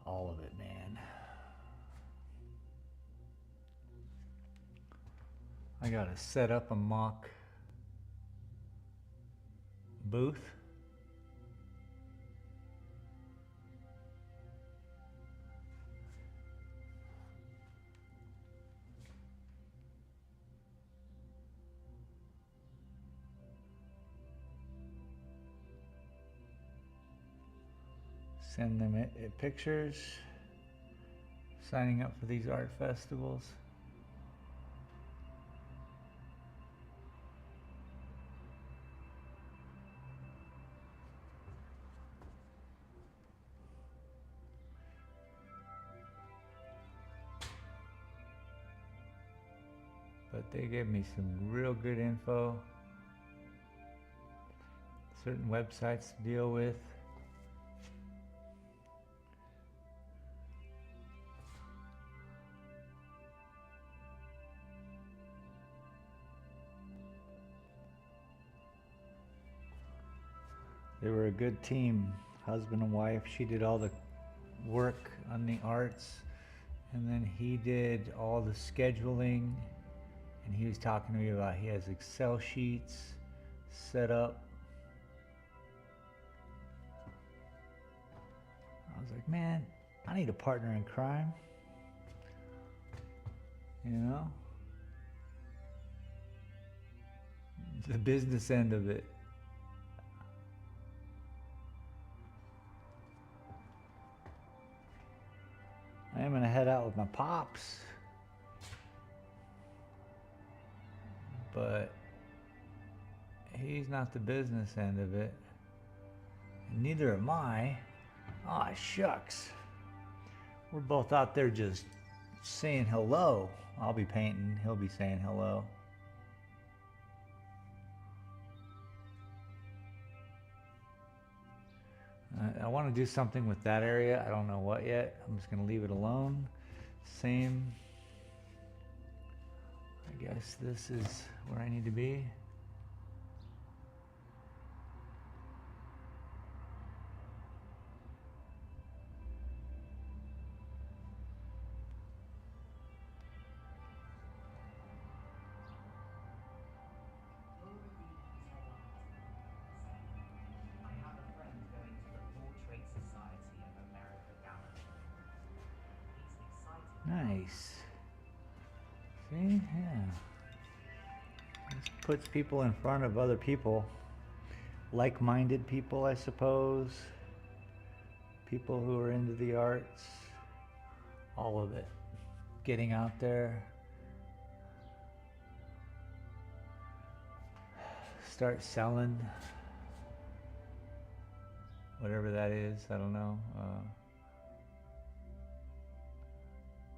all of it, man. I gotta set up a mock booth. Send them pictures, signing up for these art festivals. but they gave me some real good info. Certain websites to deal with. They were a good team, husband and wife. She did all the work on the arts, and then he did all the scheduling, and he was talking to me about he has Excel sheets set up. I was like, man, I need a partner in crime, you know? The business end of it. I am gonna head out with my pops, but he's not the business end of it, and neither am I. Aw, shucks. We're both out there just saying hello. I'll be painting, he'll be saying hello. I want to do something with that area. I don't know what yet. I'm just going to leave it alone. Same. I guess this is where I need to be. Nice. See? Yeah. This puts people in front of other people. Like-minded people, I suppose. People who are into the arts. All of it. Getting out there. Start selling. Whatever that is, I don't know.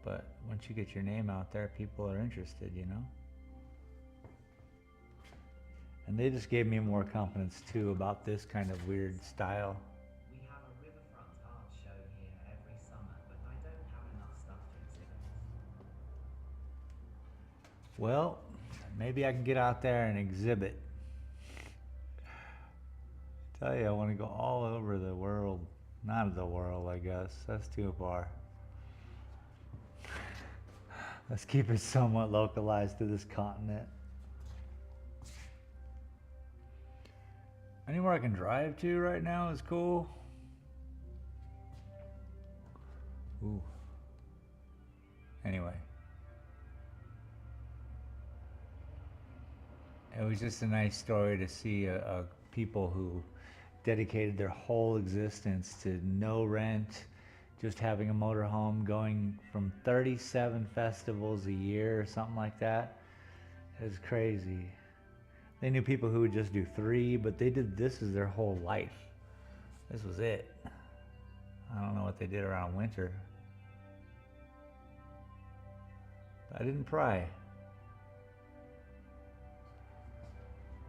But once you get your name out there, people are interested, you know? And they just gave me more confidence too about this kind of weird style. We have a riverfront art show here every summer, but I don't have enough stuff to exhibit. Well, maybe I can get out there and exhibit. Tell you, I want to go all over the world. Not the world, I guess. That's too far. Let's keep it somewhat localized to this continent. Anywhere I can drive to right now is cool. Ooh. Anyway. It was just a nice story to see people who dedicated their whole existence to no rent, just having a motorhome, going from 37 festivals a year or something like that. It was crazy. They knew people who would just do 3, but they did this as their whole life. This was it. I don't know what they did around winter. I didn't pry.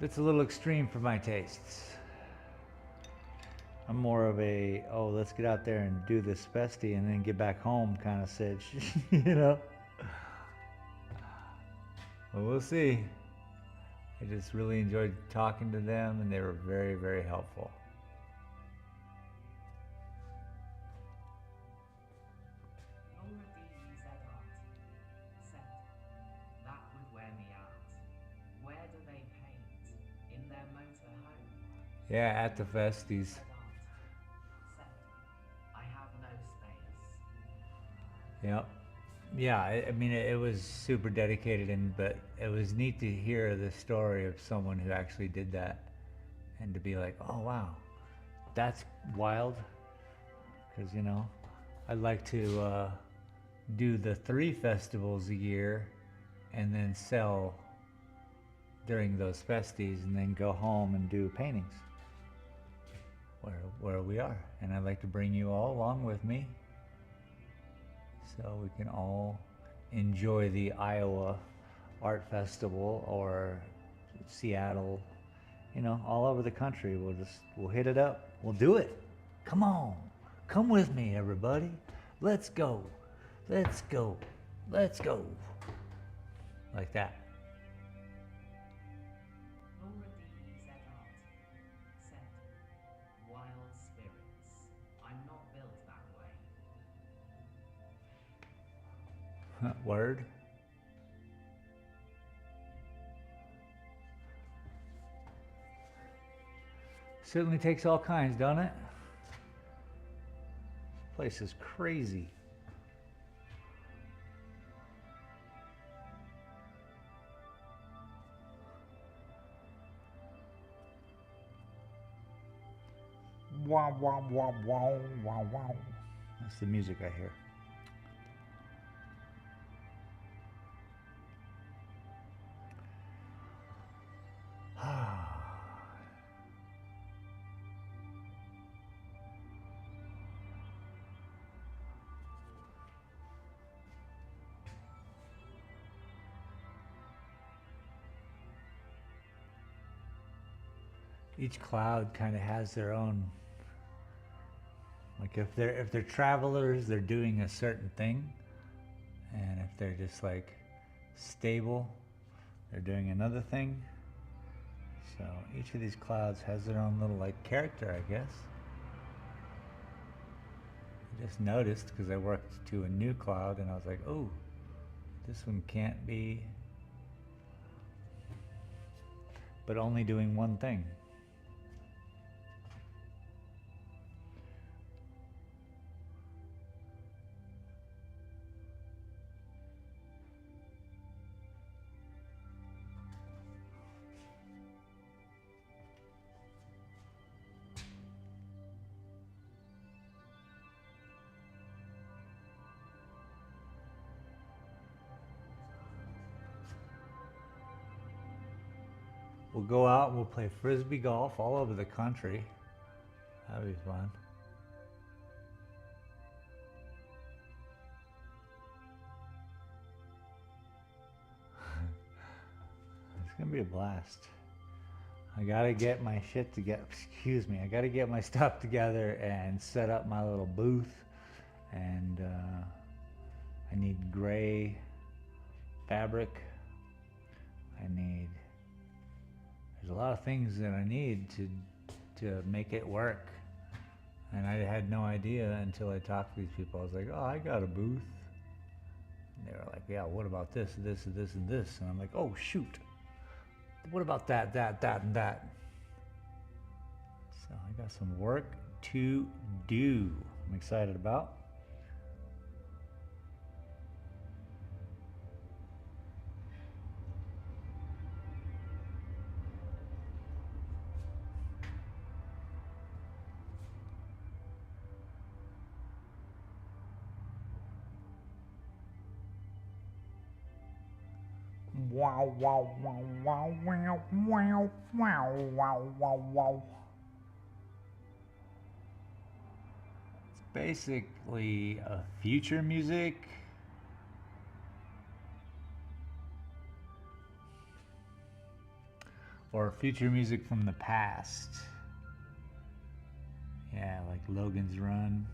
It's a little extreme for my tastes. I'm more of a, oh, let's get out there and do this festy and then get back home kind of sitch, you know? Well, we'll see. I just really enjoyed talking to them, and they were very, very helpful. Laura DZ Art said, that would wear me out. Where do they paint? In their motorhome? Yeah, at the festies. Said, I have no space. Yep. Yeah, I mean, it was super dedicated, but it was neat to hear the story of someone who actually did that, and to be like, oh wow, that's wild. Because, you know, I'd like to do the 3 festivals a year and then sell during those festies and then go home and do paintings where we are. And I'd like to bring you all along with me, so we can all enjoy the Iowa art festival or Seattle, you know, all over the country. We'll hit it up. We'll do it. Come on. Come with me, everybody. Let's go. Let's go. Let's go. Like that. Laura D. Z. Art said, "Wild spirits. I'm not built that way." Word. Certainly takes all kinds, don't it? Place is crazy. Wow, wow, wow, wow, wow, wow. That's the music I hear. Each cloud kind of has their own, like if they're travelers, they're doing a certain thing, and if they're just like stable, they're doing another thing. So each of these clouds has their own little like character, I guess. I just noticed because I worked to a new cloud and I was like, oh, this one can't be, but only doing one thing. We'll go out and we'll play frisbee golf all over the country. That'll be fun. It's gonna be a blast. I gotta get my shit together. Excuse me. I gotta get my stuff together and set up my little booth. And I need gray fabric. There's a lot of things that I need to make it work. And I had no idea until I talked to these people. I was like, oh, I got a booth. And they were like, yeah, what about this, this, and this, and this? And I'm like, oh, shoot. What about that, and that? So I got some work to do. I'm excited about. Wow, wow, wow, wow, wow, wow, wow, wow, wow, wow. It's basically a future music. Or future music from the past. Yeah, like Logan's Run,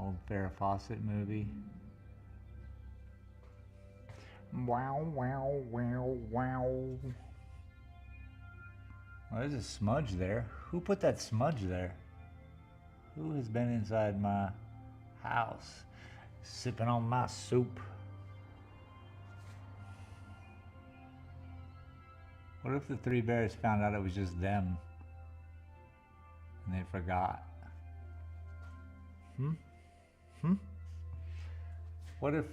old Farrah Fawcett movie. Wow, wow, wow, wow. Well, there's a smudge there. Who put that smudge there? Who has been inside my house sipping on my soup? What if the three bears found out it was just them and they forgot? What if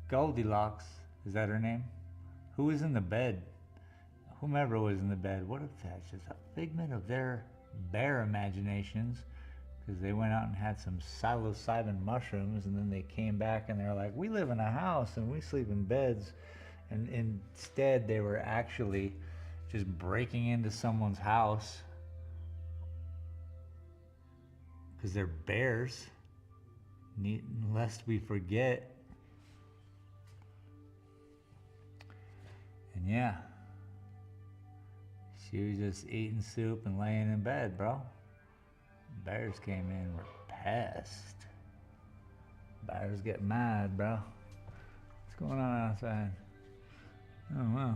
Goldilocks, is that her name? Who was in the bed? Whomever was in the bed. What if that's just a figment of their bear imaginations? Because they went out and had some psilocybin mushrooms and then they came back and they're like, we live in a house and we sleep in beds. And instead they were actually just breaking into someone's house because they're bears. Lest we forget. Yeah. She was just eating soup and laying in bed, bro. Bears came in, were pissed. Bears get mad, bro. What's going on outside? Oh, wow.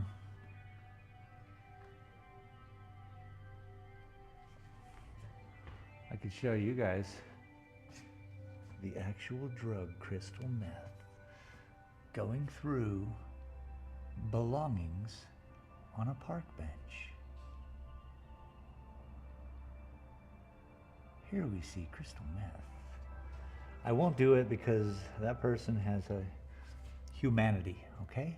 I could show you guys the actual drug crystal meth going through belongings on a park bench. Here we see crystal meth. I won't do it because that person has a humanity, okay?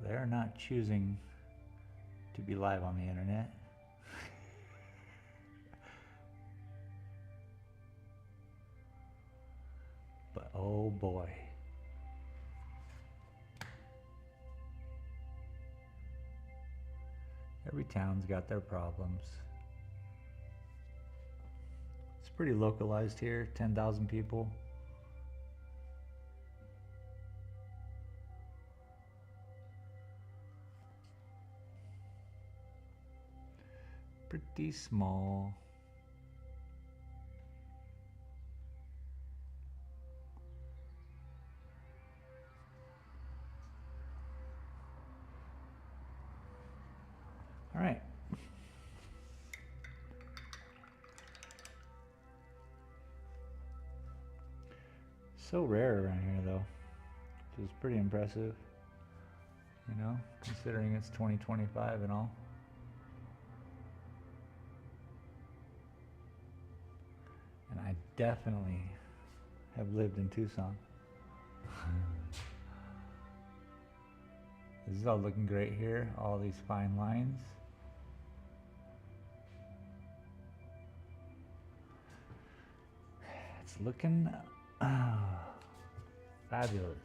They're not choosing to be live on the internet. But oh boy. Every town's got their problems. It's pretty localized here, 10,000 people. Pretty small. All right. So rare around here though, which is pretty impressive, you know, considering it's 2025 and all. And I definitely have lived in Tucson. This is all looking great here, all these fine lines. It's looking fabulous.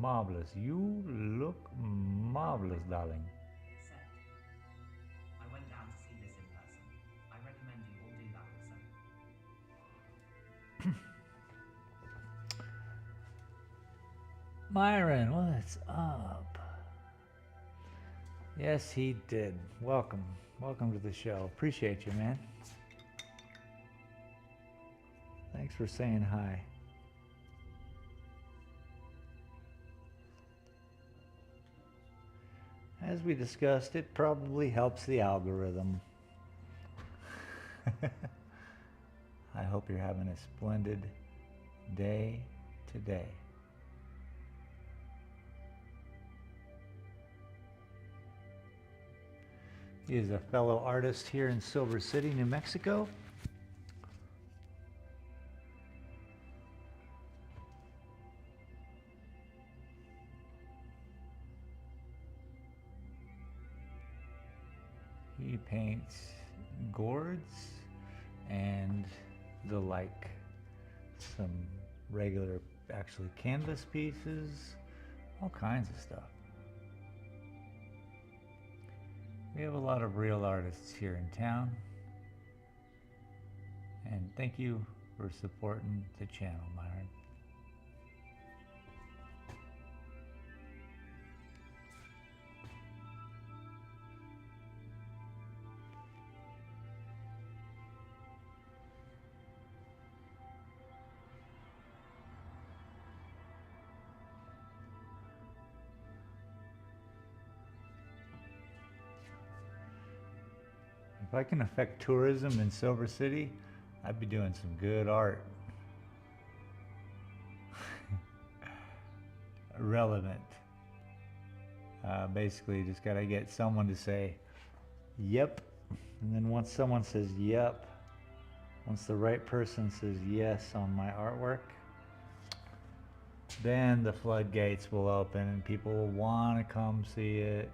Marvelous. You look marvelous, darling. Except, I went down to see this in person. I recommend you all do that also. Myron, what's up? Yes, he did. Welcome. Welcome to the show. Appreciate you, man. Thanks for saying hi. As we discussed, it probably helps the algorithm. I hope you're having a splendid day today. He is a fellow artist here in Silver City, New Mexico. He paints gourds and the like, some regular, actually canvas pieces, all kinds of stuff. We have a lot of real artists here in town. And thank you for supporting the channel, Myron. If I can affect tourism in Silver City, I'd be doing some good art. Relevant. Basically, just gotta get someone to say, yep. And then once someone says yep, once the right person says yes on my artwork, then the floodgates will open and people will want to come see it.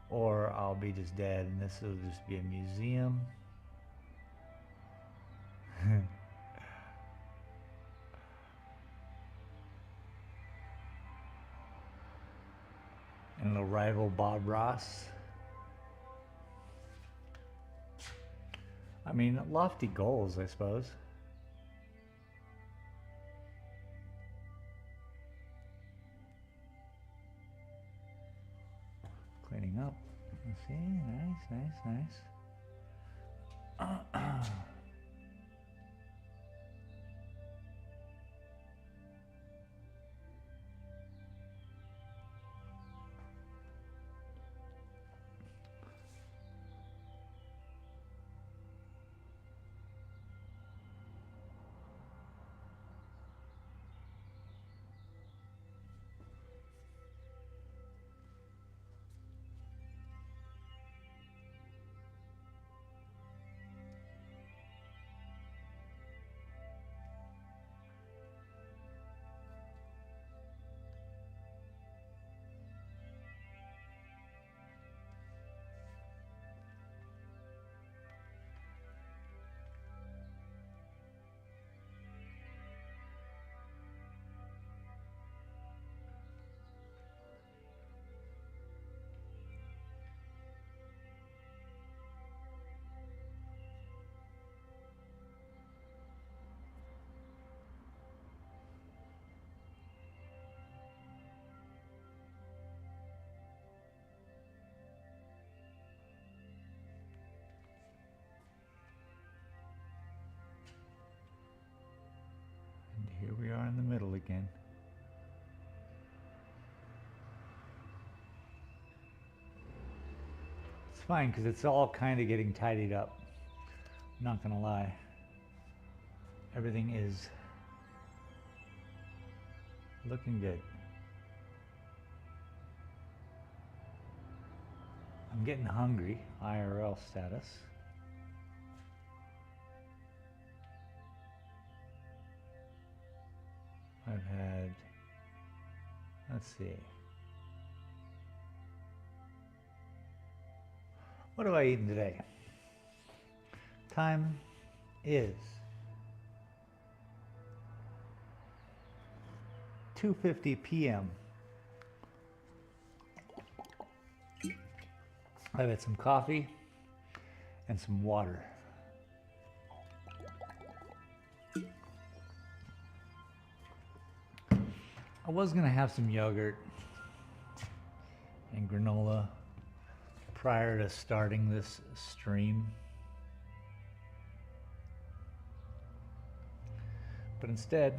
Or I'll be just dead and this will just be a museum. And it'll rival Bob Ross. I mean, lofty goals, I suppose. See, nice, nice, nice. And here we are in the middle again. It's fine because it's all kind of getting tidied up. I'm not gonna lie. Everything is looking good. I'm getting hungry, IRL status. I've had, let's see. What have I eaten today? Time is 2:50 p.m. I've had some coffee and some water. I was gonna have some yogurt and granola prior to starting this stream, but instead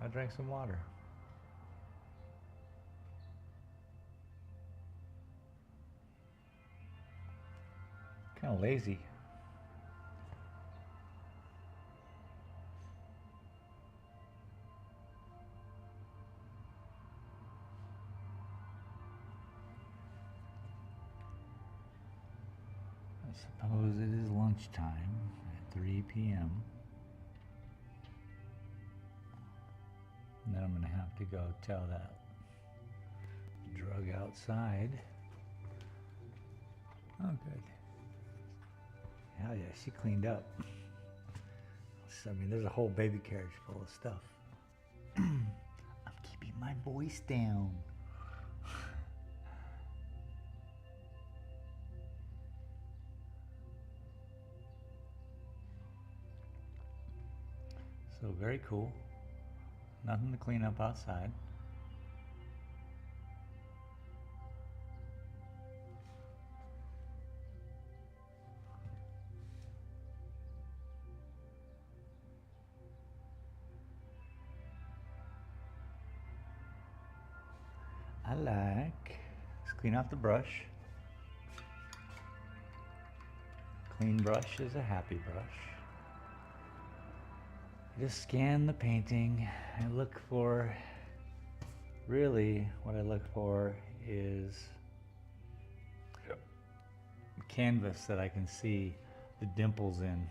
I drank some water. Kind of lazy. I suppose it is lunchtime at 3 p.m. And then I'm gonna have to go tell that drug outside. Oh, good. Hell yeah, she cleaned up. I mean, there's a whole baby carriage full of stuff. I'm keeping my voice down. So very cool. Nothing to clean up outside. I like, let's clean off the brush. Clean brush is a happy brush. I just scan the painting. I look for, really what I look for is canvas that I can see the dimples in.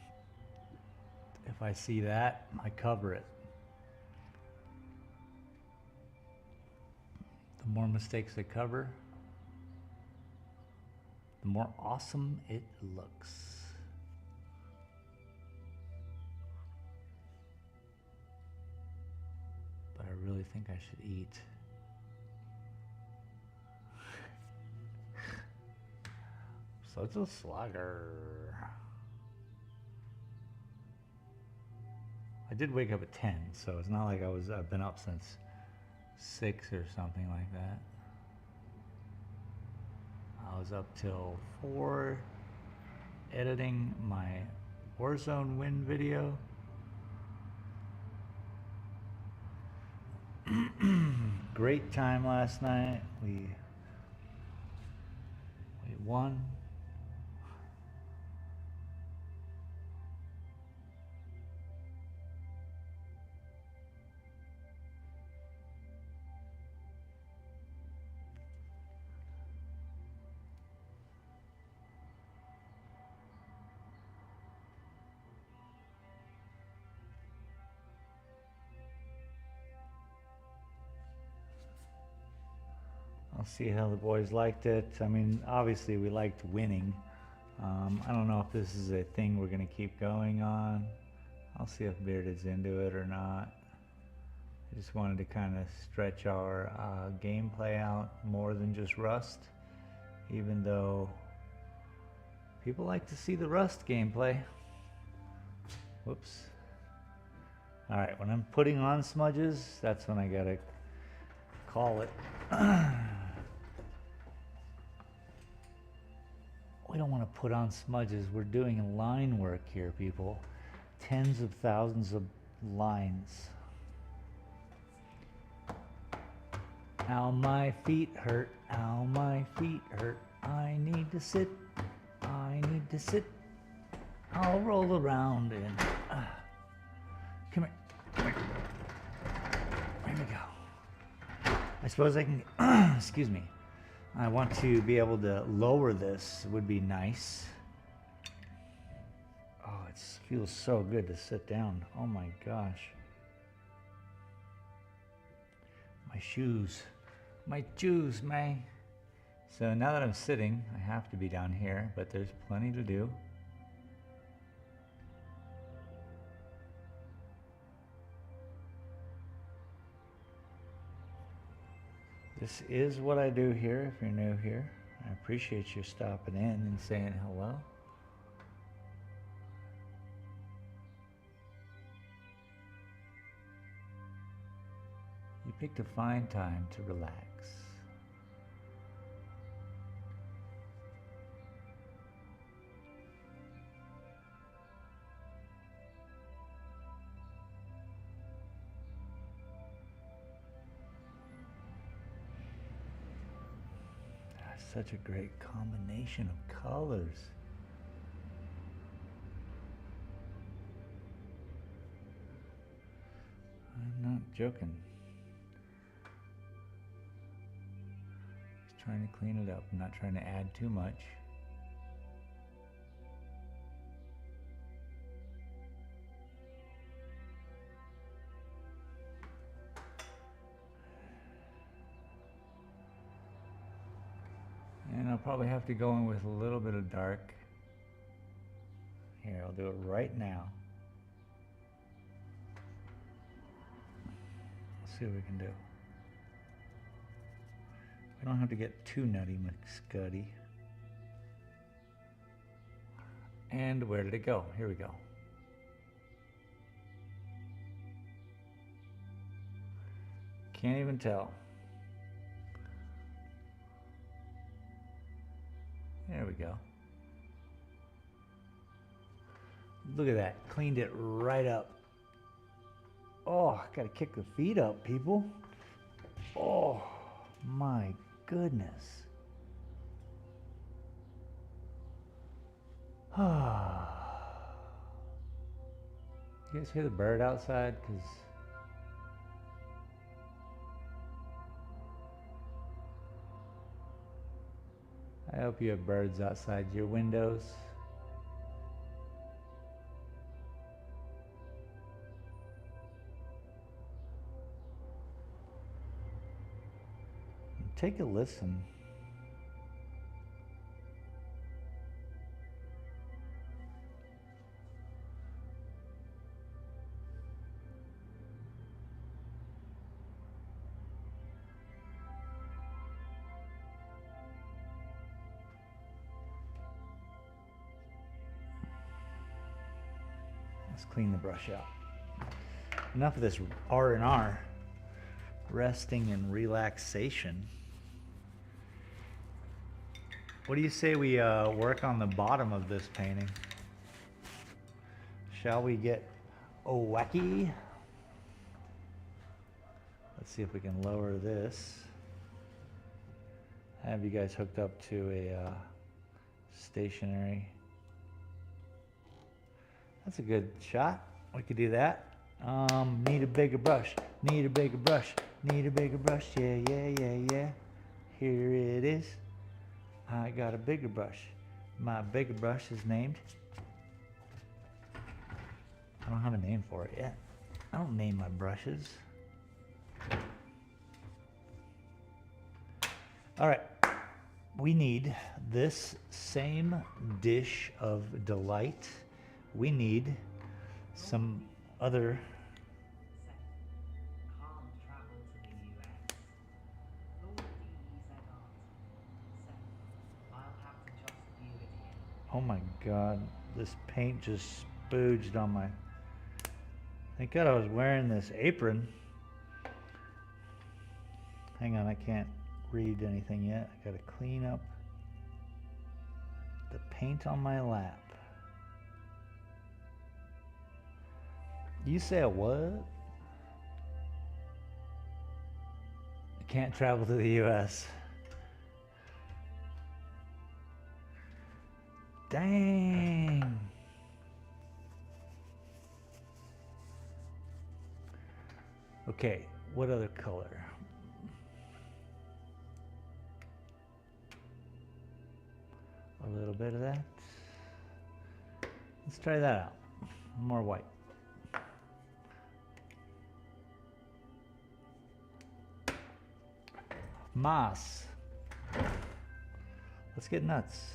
If I see that, I cover it. The more mistakes I cover, the more awesome it looks. But I really think I should eat. Such a slugger. I did wake up at 10, so it's not like I've been up since 6 or something like that. I was up till 4 editing my Warzone win video. Great time last night. We won. I'll see how the boys liked it. I mean, obviously we liked winning. I don't know if this is a thing we're gonna keep going on. I'll see if Bearded's into it or not. I just wanted to kind of stretch our gameplay out more than just Rust, even though people like to see the Rust gameplay. Whoops. All right, when I'm putting on smudges, that's when I gotta call it. We don't want to put on smudges. We're doing line work here, people. Tens of thousands of lines. Ow, my feet hurt. Ow, my feet hurt. I need to sit. I need to sit. I'll roll around and... come here. Come here. There we go. I suppose I can... excuse me. I want to be able to lower this. Would be nice. Oh, it feels so good to sit down. Oh my gosh. My shoes. My shoes, man. So now that I'm sitting, I have to be down here, but there's plenty to do. This is what I do here if you're new here. I appreciate you stopping in and saying hello. You picked a fine time to relax. Such a great combination of colors. I'm not joking. Just trying to clean it up. I'm not trying to add too much. And I'll probably have to go in with a little bit of dark. Here, I'll do it right now. Let's see what we can do. We don't have to get too nutty McScuddy. And where did it go? Here we go. Can't even tell. There we go. Look at that. Cleaned it right up. Oh, I gotta kick the feet up, people. Oh, my goodness. You guys hear the bird outside? Because I hope you have birds outside your windows. Take a listen. Let's clean the brush out. Enough of this R&R, resting and relaxation. What do you say we work on the bottom of this painting? Shall we get wacky? Let's see if we can lower this. I have you guys hooked up to a stationary. That's a good shot. We could do that. Need a bigger brush. Need a bigger brush. Need a bigger brush. Yeah, yeah, yeah, yeah. Here it is. I got a bigger brush. My bigger brush is named. I don't have a name for it yet. I don't name my brushes. All right. We need this same dish of delight. We need some other. Can't travel to the US. Lord DEZR. I'll have to just view it here. Oh my God, this paint just spooged on my. Thank God I was wearing this apron. Hang on, I can't read anything yet. I gotta clean up the paint on my lap. You said what? I can't travel to the US. Dang. Okay, what other color? A little bit of that. Let's try that out. More white. Moss. Let's get nuts.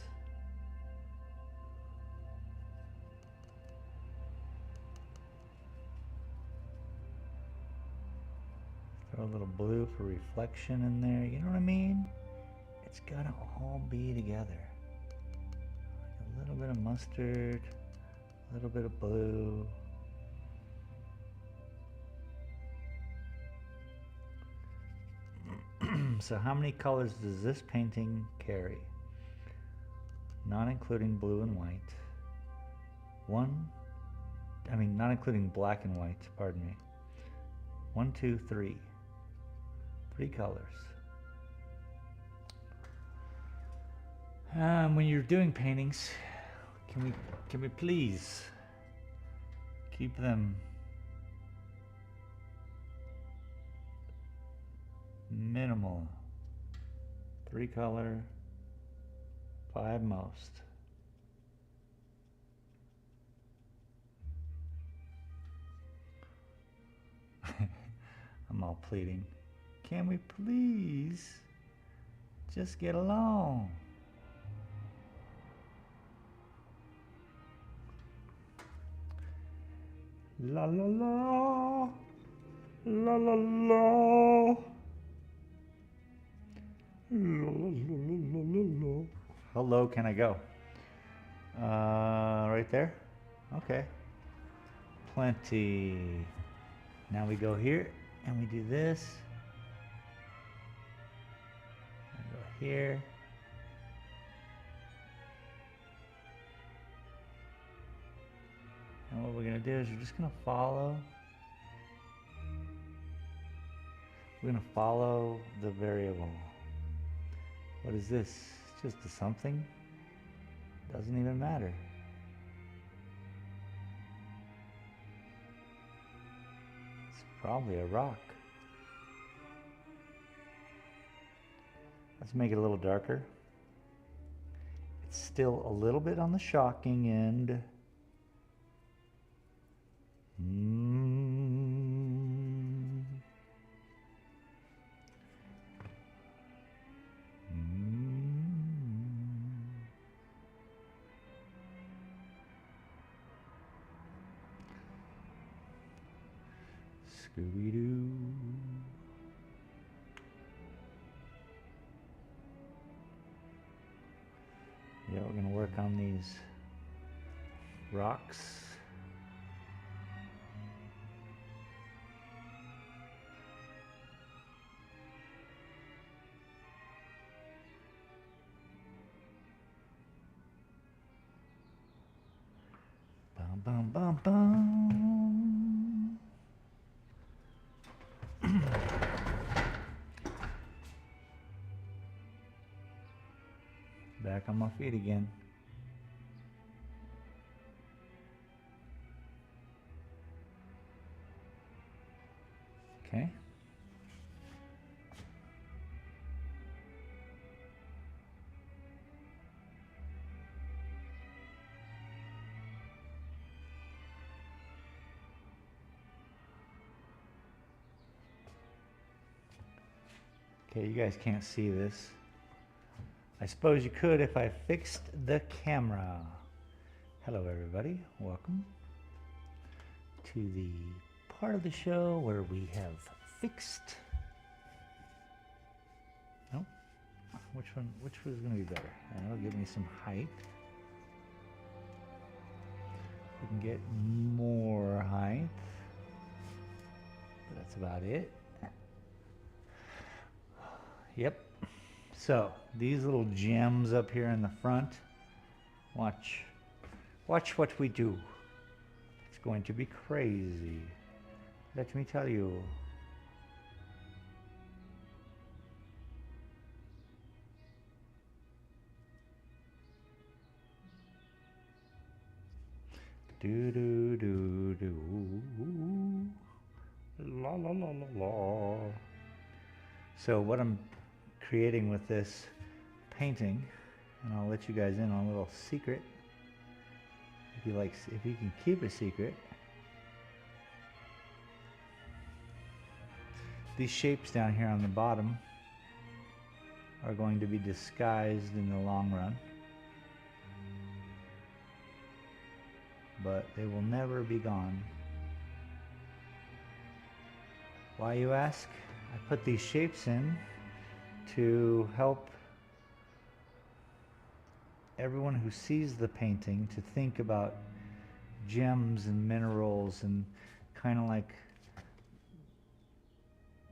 Throw a little blue for reflection in there. You know what I mean? It's gotta all be together. A little bit of mustard, a little bit of blue. So how many colors does this painting carry? Not including blue and white. Not including black and white, pardon me. 1, 2, 3. 3 colors. When you're doing paintings, can we please keep them minimal? 3 color, 5 most. I'm all pleading. Can we please just get along? La la la, la la la, la la la la la. How low can I go? Right there? Okay. Plenty. Now we go here and we do this. And go here. And what we're going to do is we're just going to follow. We're going to follow the variable. What is this? It's just a something. Doesn't even matter. It's probably a rock. Let's make it a little darker. It's still a little bit on the shocking end. Scooby-Doo. Yeah, we're gonna work on these rocks. Bum, bum, bum, bum. Back on my feet again. Okay. Okay, you guys can't see this. I suppose you could if I fixed the camera. Hello everybody, welcome to the part of the show where we have fixed. Nope. Which one is gonna be better? That'll give me some height. We can get more height, but that's about it. Yep. So these little gems up here in the front, watch what we do. It's going to be crazy. Let me tell you. Do do do do. La la la la la. So what I'm creating with this painting, and I'll let you guys in on a little secret, if you can keep a secret. These shapes down here on the bottom are going to be disguised in the long run, but they will never be gone. Why, you ask? I put these shapes in to help everyone who sees the painting to think about gems and minerals, and kind of like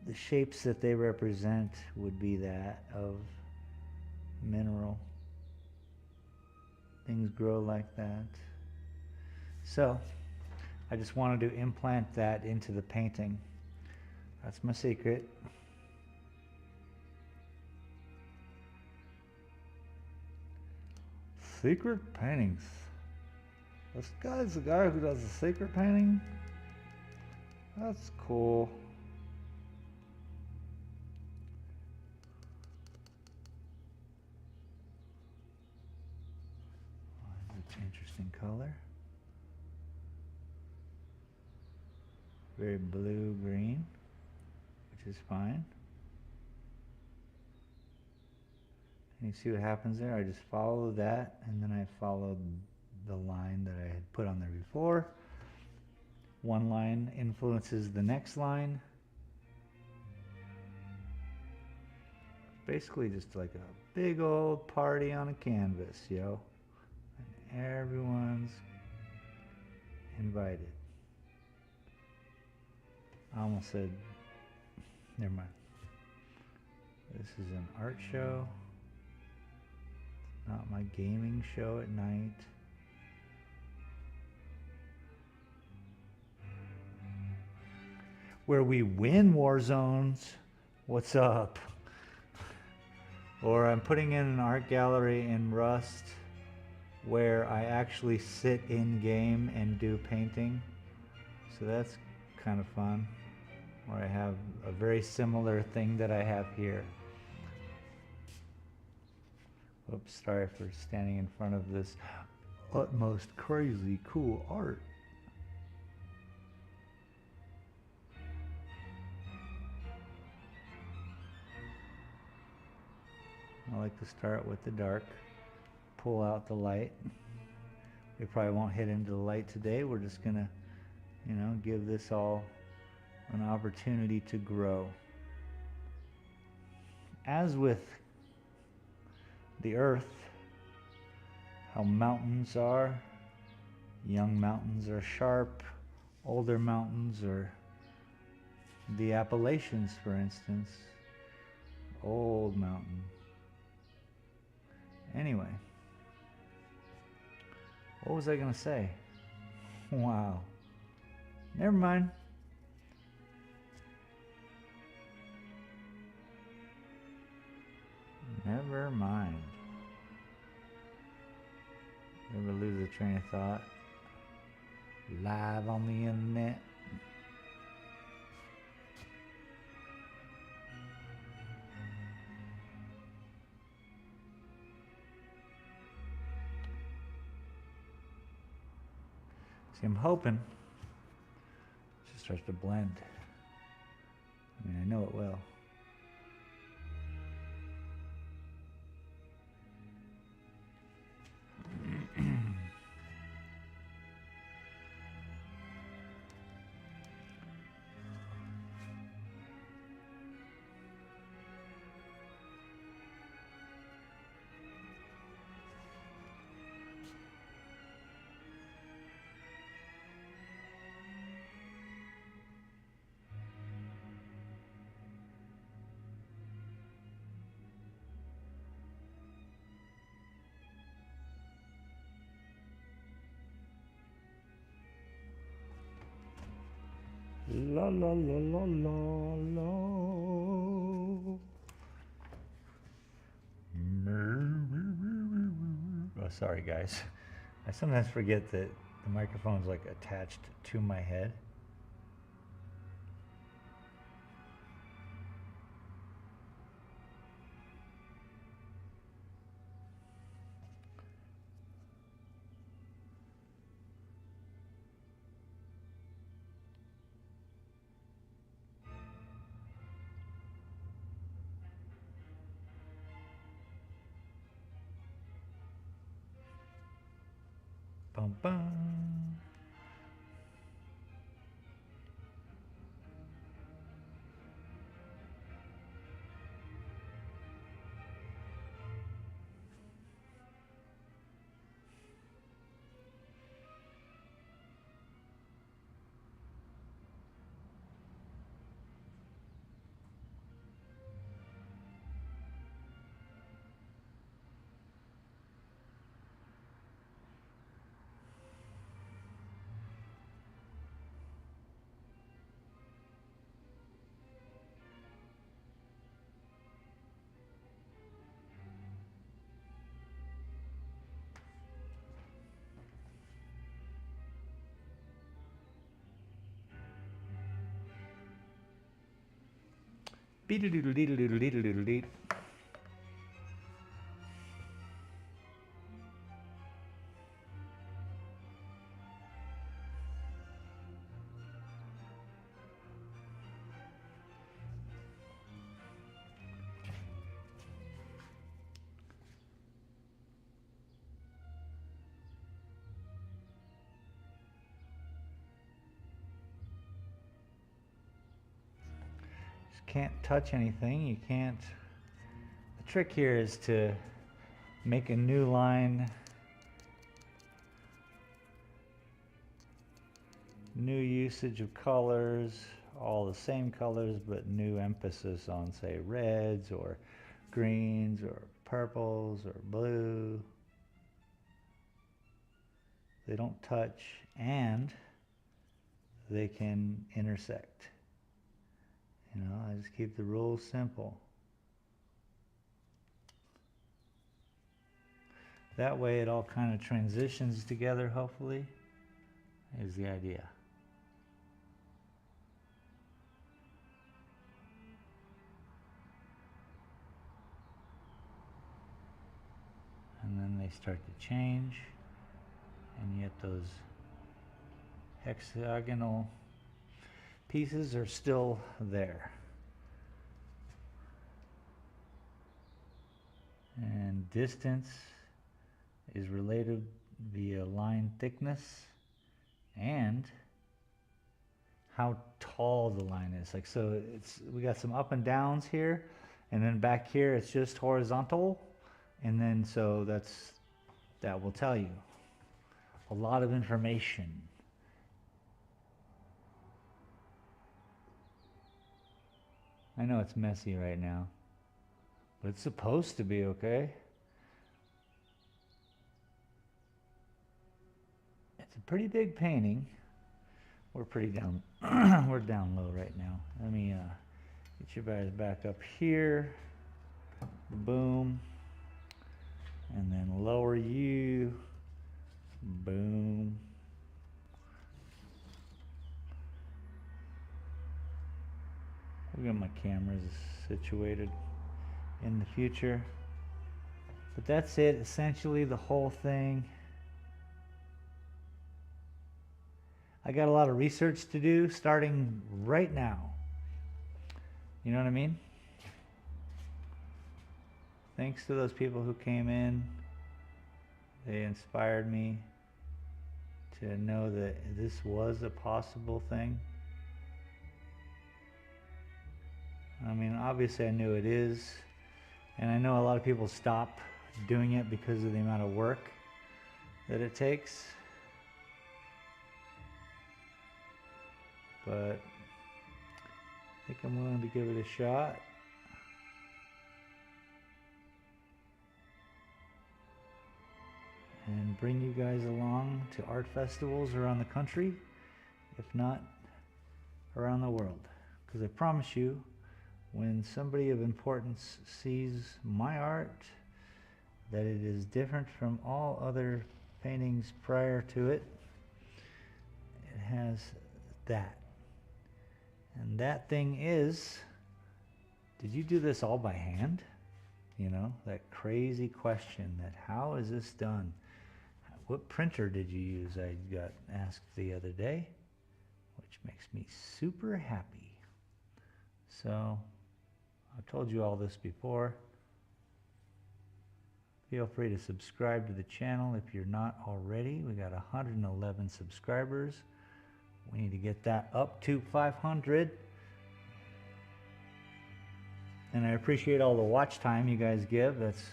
the shapes that they represent would be that of mineral. Things grow like that. So I just wanted to implant that into the painting. That's my secret. Secret paintings. This guy's the guy who does the secret painting? That's cool. Oh, that's an interesting color. Very blue-green, which is fine. And you see what happens there? I just follow that, and then I followed the line that I had put on there before. One line influences the next line. Basically just like a big old party on a canvas, yo. And everyone's invited. I almost said, never mind. This is an art show. Not my gaming show at night. Where we win war zones. What's up? Or I'm putting in an art gallery in Rust where I actually sit in game and do painting. So that's kind of fun. Where I have a very similar thing that I have here. Oops, sorry for standing in front of this utmost crazy cool art. I like to start with the dark, pull out the light. We probably won't hit into the light today. We're just gonna, give this all an opportunity to grow. As with the earth, how mountains are. Young mountains are sharp, older mountains are the Appalachians, for instance. Old mountain. Anyway, what was I gonna say? Wow. Never mind. Never mind. Never lose a train of thought. Live on the internet. See, I'm hoping it just starts to blend. I mean, I know it will. La la la la la la. Oh, sorry guys. I sometimes forget that the microphone's like attached to my head. Bum bum. Beat-a-doodle-dee-doodle-dee-doodle-dee. Just can't touch anything. You can't. The trick here is to make a new line, new usage of colors, all the same colors, but new emphasis on, say, reds or greens or purples or blue. They don't touch and they can intersect. You know, I just keep the rules simple. That way it all kind of transitions together, hopefully, is the idea. And then they start to change, and yet those hexagonal pieces are still there. And distance is related via line thickness and how tall the line is. Like, so we got some up and downs here, and then back here it's just horizontal, and then so that will tell you a lot of information. I know it's messy right now, but it's supposed to be okay. It's pretty big painting. We're pretty down, we're down low right now. Let me get you guys back up here. Boom. And then lower you. Boom. We'll get my cameras situated in the future. But that's it, essentially the whole thing. I got a lot of research to do starting right now. You know what I mean? Thanks to those people who came in. They inspired me to know that this was a possible thing. I mean, obviously I knew it is, and I know a lot of people stop doing it because of the amount of work that it takes. But I think I'm willing to give it a shot. And bring you guys along to art festivals around the country, if not around the world. Because I promise you, when somebody of importance sees my art, that it is different from all other paintings prior to it. It has that. And that thing is, did you do this all by hand? You know, that crazy question that how is this done? What printer did you use? I got asked the other day, which makes me super happy. So, I've told you all this before. Feel free to subscribe to the channel if you're not already. We got 111 subscribers. We need to get that up to 500. And I appreciate all the watch time you guys give. That's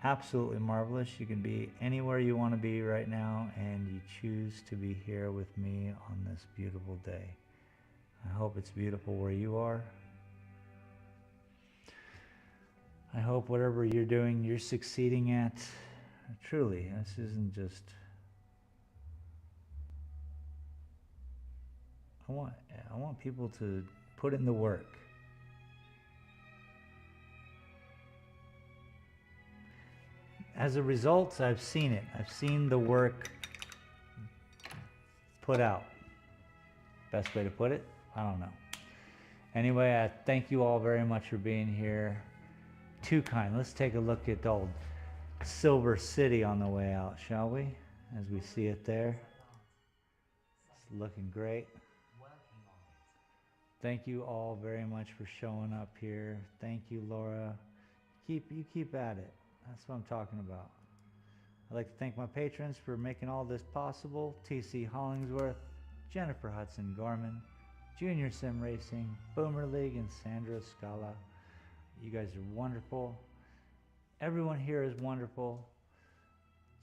absolutely marvelous. You can be anywhere you want to be right now, and you choose to be here with me on this beautiful day. I hope it's beautiful where you are. I hope whatever you're doing, you're succeeding at. Truly, this isn't just... I want people to put in the work. As a result, I've seen it. I've seen the work put out. Best way to put it? I don't know. Anyway, I thank you all very much for being here. Too kind. Let's take a look at old Silver City on the way out, shall we? As we see it there. It's looking great. Thank you all very much for showing up here. Thank you, Laura. You keep at it. That's what I'm talking about. I'd like to thank my patrons for making all this possible. TC Hollingsworth, Jennifer Hudson Gorman, Junior Sim Racing, Boomer League, and Sandra Scala. You guys are wonderful. Everyone here is wonderful.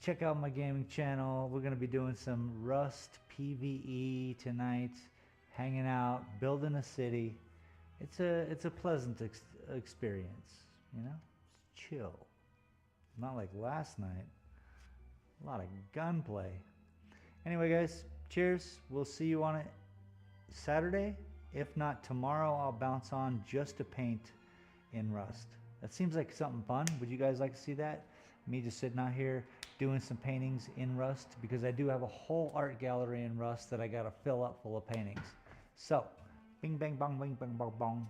Check out my gaming channel. We're going to be doing some Rust PvE tonight. Hanging out, building a city. It's a pleasant experience, you know? It's chill. Not like last night. A lot of gunplay. Anyway, guys, cheers. We'll see you on it Saturday. If not tomorrow, I'll bounce on just to paint in Rust. That seems like something fun. Would you guys like to see that? Me just sitting out here doing some paintings in Rust, because I do have a whole art gallery in Rust that I got to fill up full of paintings. So, bing, bang, bong, bing, bang, bong, bong.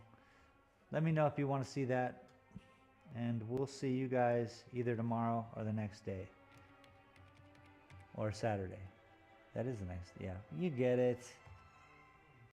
Let me know if you want to see that. And we'll see you guys either tomorrow or the next day. Or Saturday. That is the next, yeah. You get it.